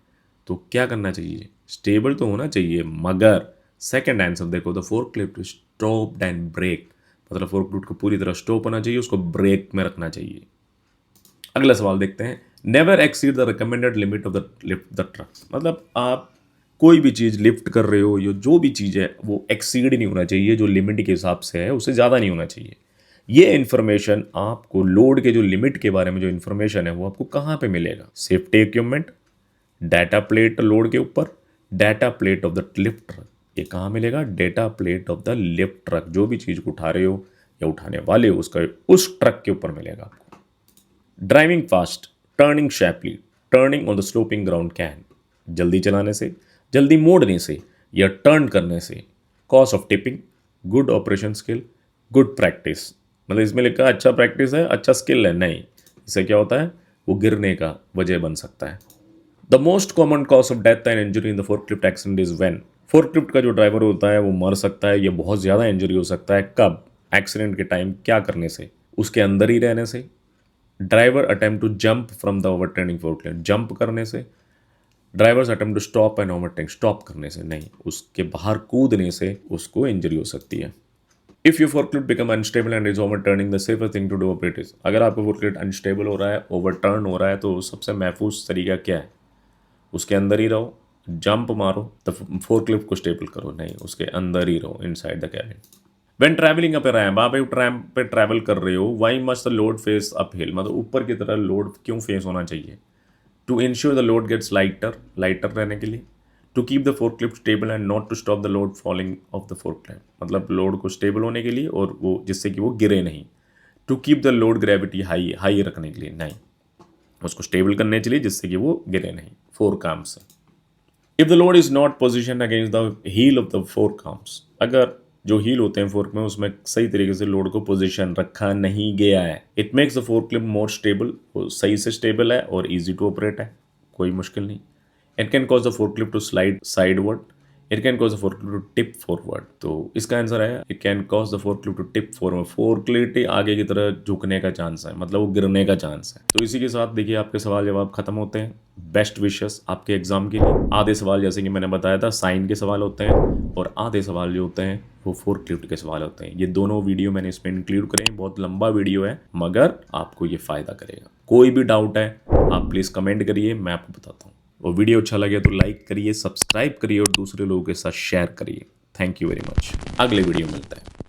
तो क्या करना चाहिए? स्टेबल तो होना चाहिए, मगर सेकंड आंसर देखो, the forklift stopped and brake, मतलब फोर्कलिफ्ट को पूरी तरह स्टॉप होना चाहिए, उसको ब्रेक में रखना चाहिए। अगला सवाल देखते हैं, never exceed the recommended limit of the lift the truck, मतलब आप कोई भी चीज़ लिफ्ट कर रहे हो, या जो भी चीज़ है वो एक्सीड नहीं होना चाहिए, जो लिमिट के हिसाब से है उससे ज़्यादा नहीं होना चाहिए। ये इन्फॉर्मेशन आपको लोड के जो लिमिट के बारे में जो इन्फॉर्मेशन है वो आपको कहाँ पे मिलेगा? Safety equipment, data plate load के ऊपर, data plate of the lift truck, ये कहाँ मिलेगा? Data plate of the lift truck, जो भी चीज़ को उठा रहे हो या उठाने वाले हो उसका उस ट्रक के ऊपर मिलेगा आपको। Driving fast, turning sharply, turning on the sloping ground can, जल्दी चलाने से, जल्दी मोड़ने से या टर्न करने से। Cause of tipping, good operation skill, good practice, मतलब इसमें लिखा अच्छा प्रैक्टिस है, अच्छा स्किल है, नहीं, इससे क्या होता है? वो गिरने का वजह बन सकता है। The most common cause of death and injury in the forklift accident is when, forklift का जो ड्राइवर होता है वो मर सकता है, ये बहुत ज़्यादा इंजरी हो सकता है, कब? एक्सीडेंट के टाइम। क्या करने से? उसके अंदर ही रहने से। Driver attempt to jump from the overturning forklift, jump करने से। Drivers attempt to stop and overtake, stop करने से, नहीं, उसके बाहर कूदने से उसको इंजरी हो सकती है। If you forklift become unstable and is overturning the safest thing to do operate is, अगर आपका फोर्कलिफ्ट अनस्टेबल हो रहा है, ओवरटर्न हो रहा है, तो सबसे महफूज तरीका क्या है? उसके अंदर ही रहो, जंप मारो, तो फोर्कलिफ्ट को स्टेबल करो, नहीं, उसके अंदर ही रहो, inside the cabin. When travelling up ramp, आप एक रैम्प पे ट्रैवल कर रहे हो, why must the load face up hill, मतलब ऊपर की तरह लोड क्यों फेस होना चाहिए? To ensure the load gets lighter, lighter रहने के लिए, to keep the forklift stable and not to stop the load falling off the forklift, मतलब लोड को स्टेबल होने के लिए और वो जिससे कि वो गिरे नहीं, to keep the load gravity high, high रखने के लिए नहीं, उसको स्टेबल करने के लिए जिससे कि वो गिरे नहीं, फोर्क आर्म्स से। If the load is not position against the heel of the fork arms, अगर जो हील होते हैं फोर्क में उसमें सही तरीके से लोड को पोजीशन रखा नहीं गया है, it makes the fork clip more stable, वो सही से स्टेबल है और इजी टू ऑपरेट है, कोई मुश्किल नहीं। It can cause the fork clip to slide sideward, it can cause the fork clip to tip forward, तो इसका आंसर है it can cause the fork clip to tip forward, fork clip आगे की तरह झुकने का चांस है, मतलब वो गिरने का चांस है। तो इसी के साथ देखिए आपके सवाल जवाब खत्म होते हैं। बेस्ट विशेस आपके एग्जाम के लिए। आधे सवाल जैसे कि मैंने बताया था साइन के सवाल होते हैं और आधे सवाल जो होते हैं वो फोर्क लिफ्ट के सवाल होते हैं। ये दोनों वीडियो मैंने इसमें इंक्लूड करे हैं, बहुत लंबा वीडियो है मगर आपको ये फ़ायदा करेगा। कोई भी डाउट है आप प्लीज़ कमेंट करिए, मैं आपको बताता हूँ। और वीडियो अच्छा लगे तो लाइक करिए, सब्सक्राइब करिए और दूसरे लोगों के साथ शेयर करिए। Thank you very much. अगले वीडियो मिलता है।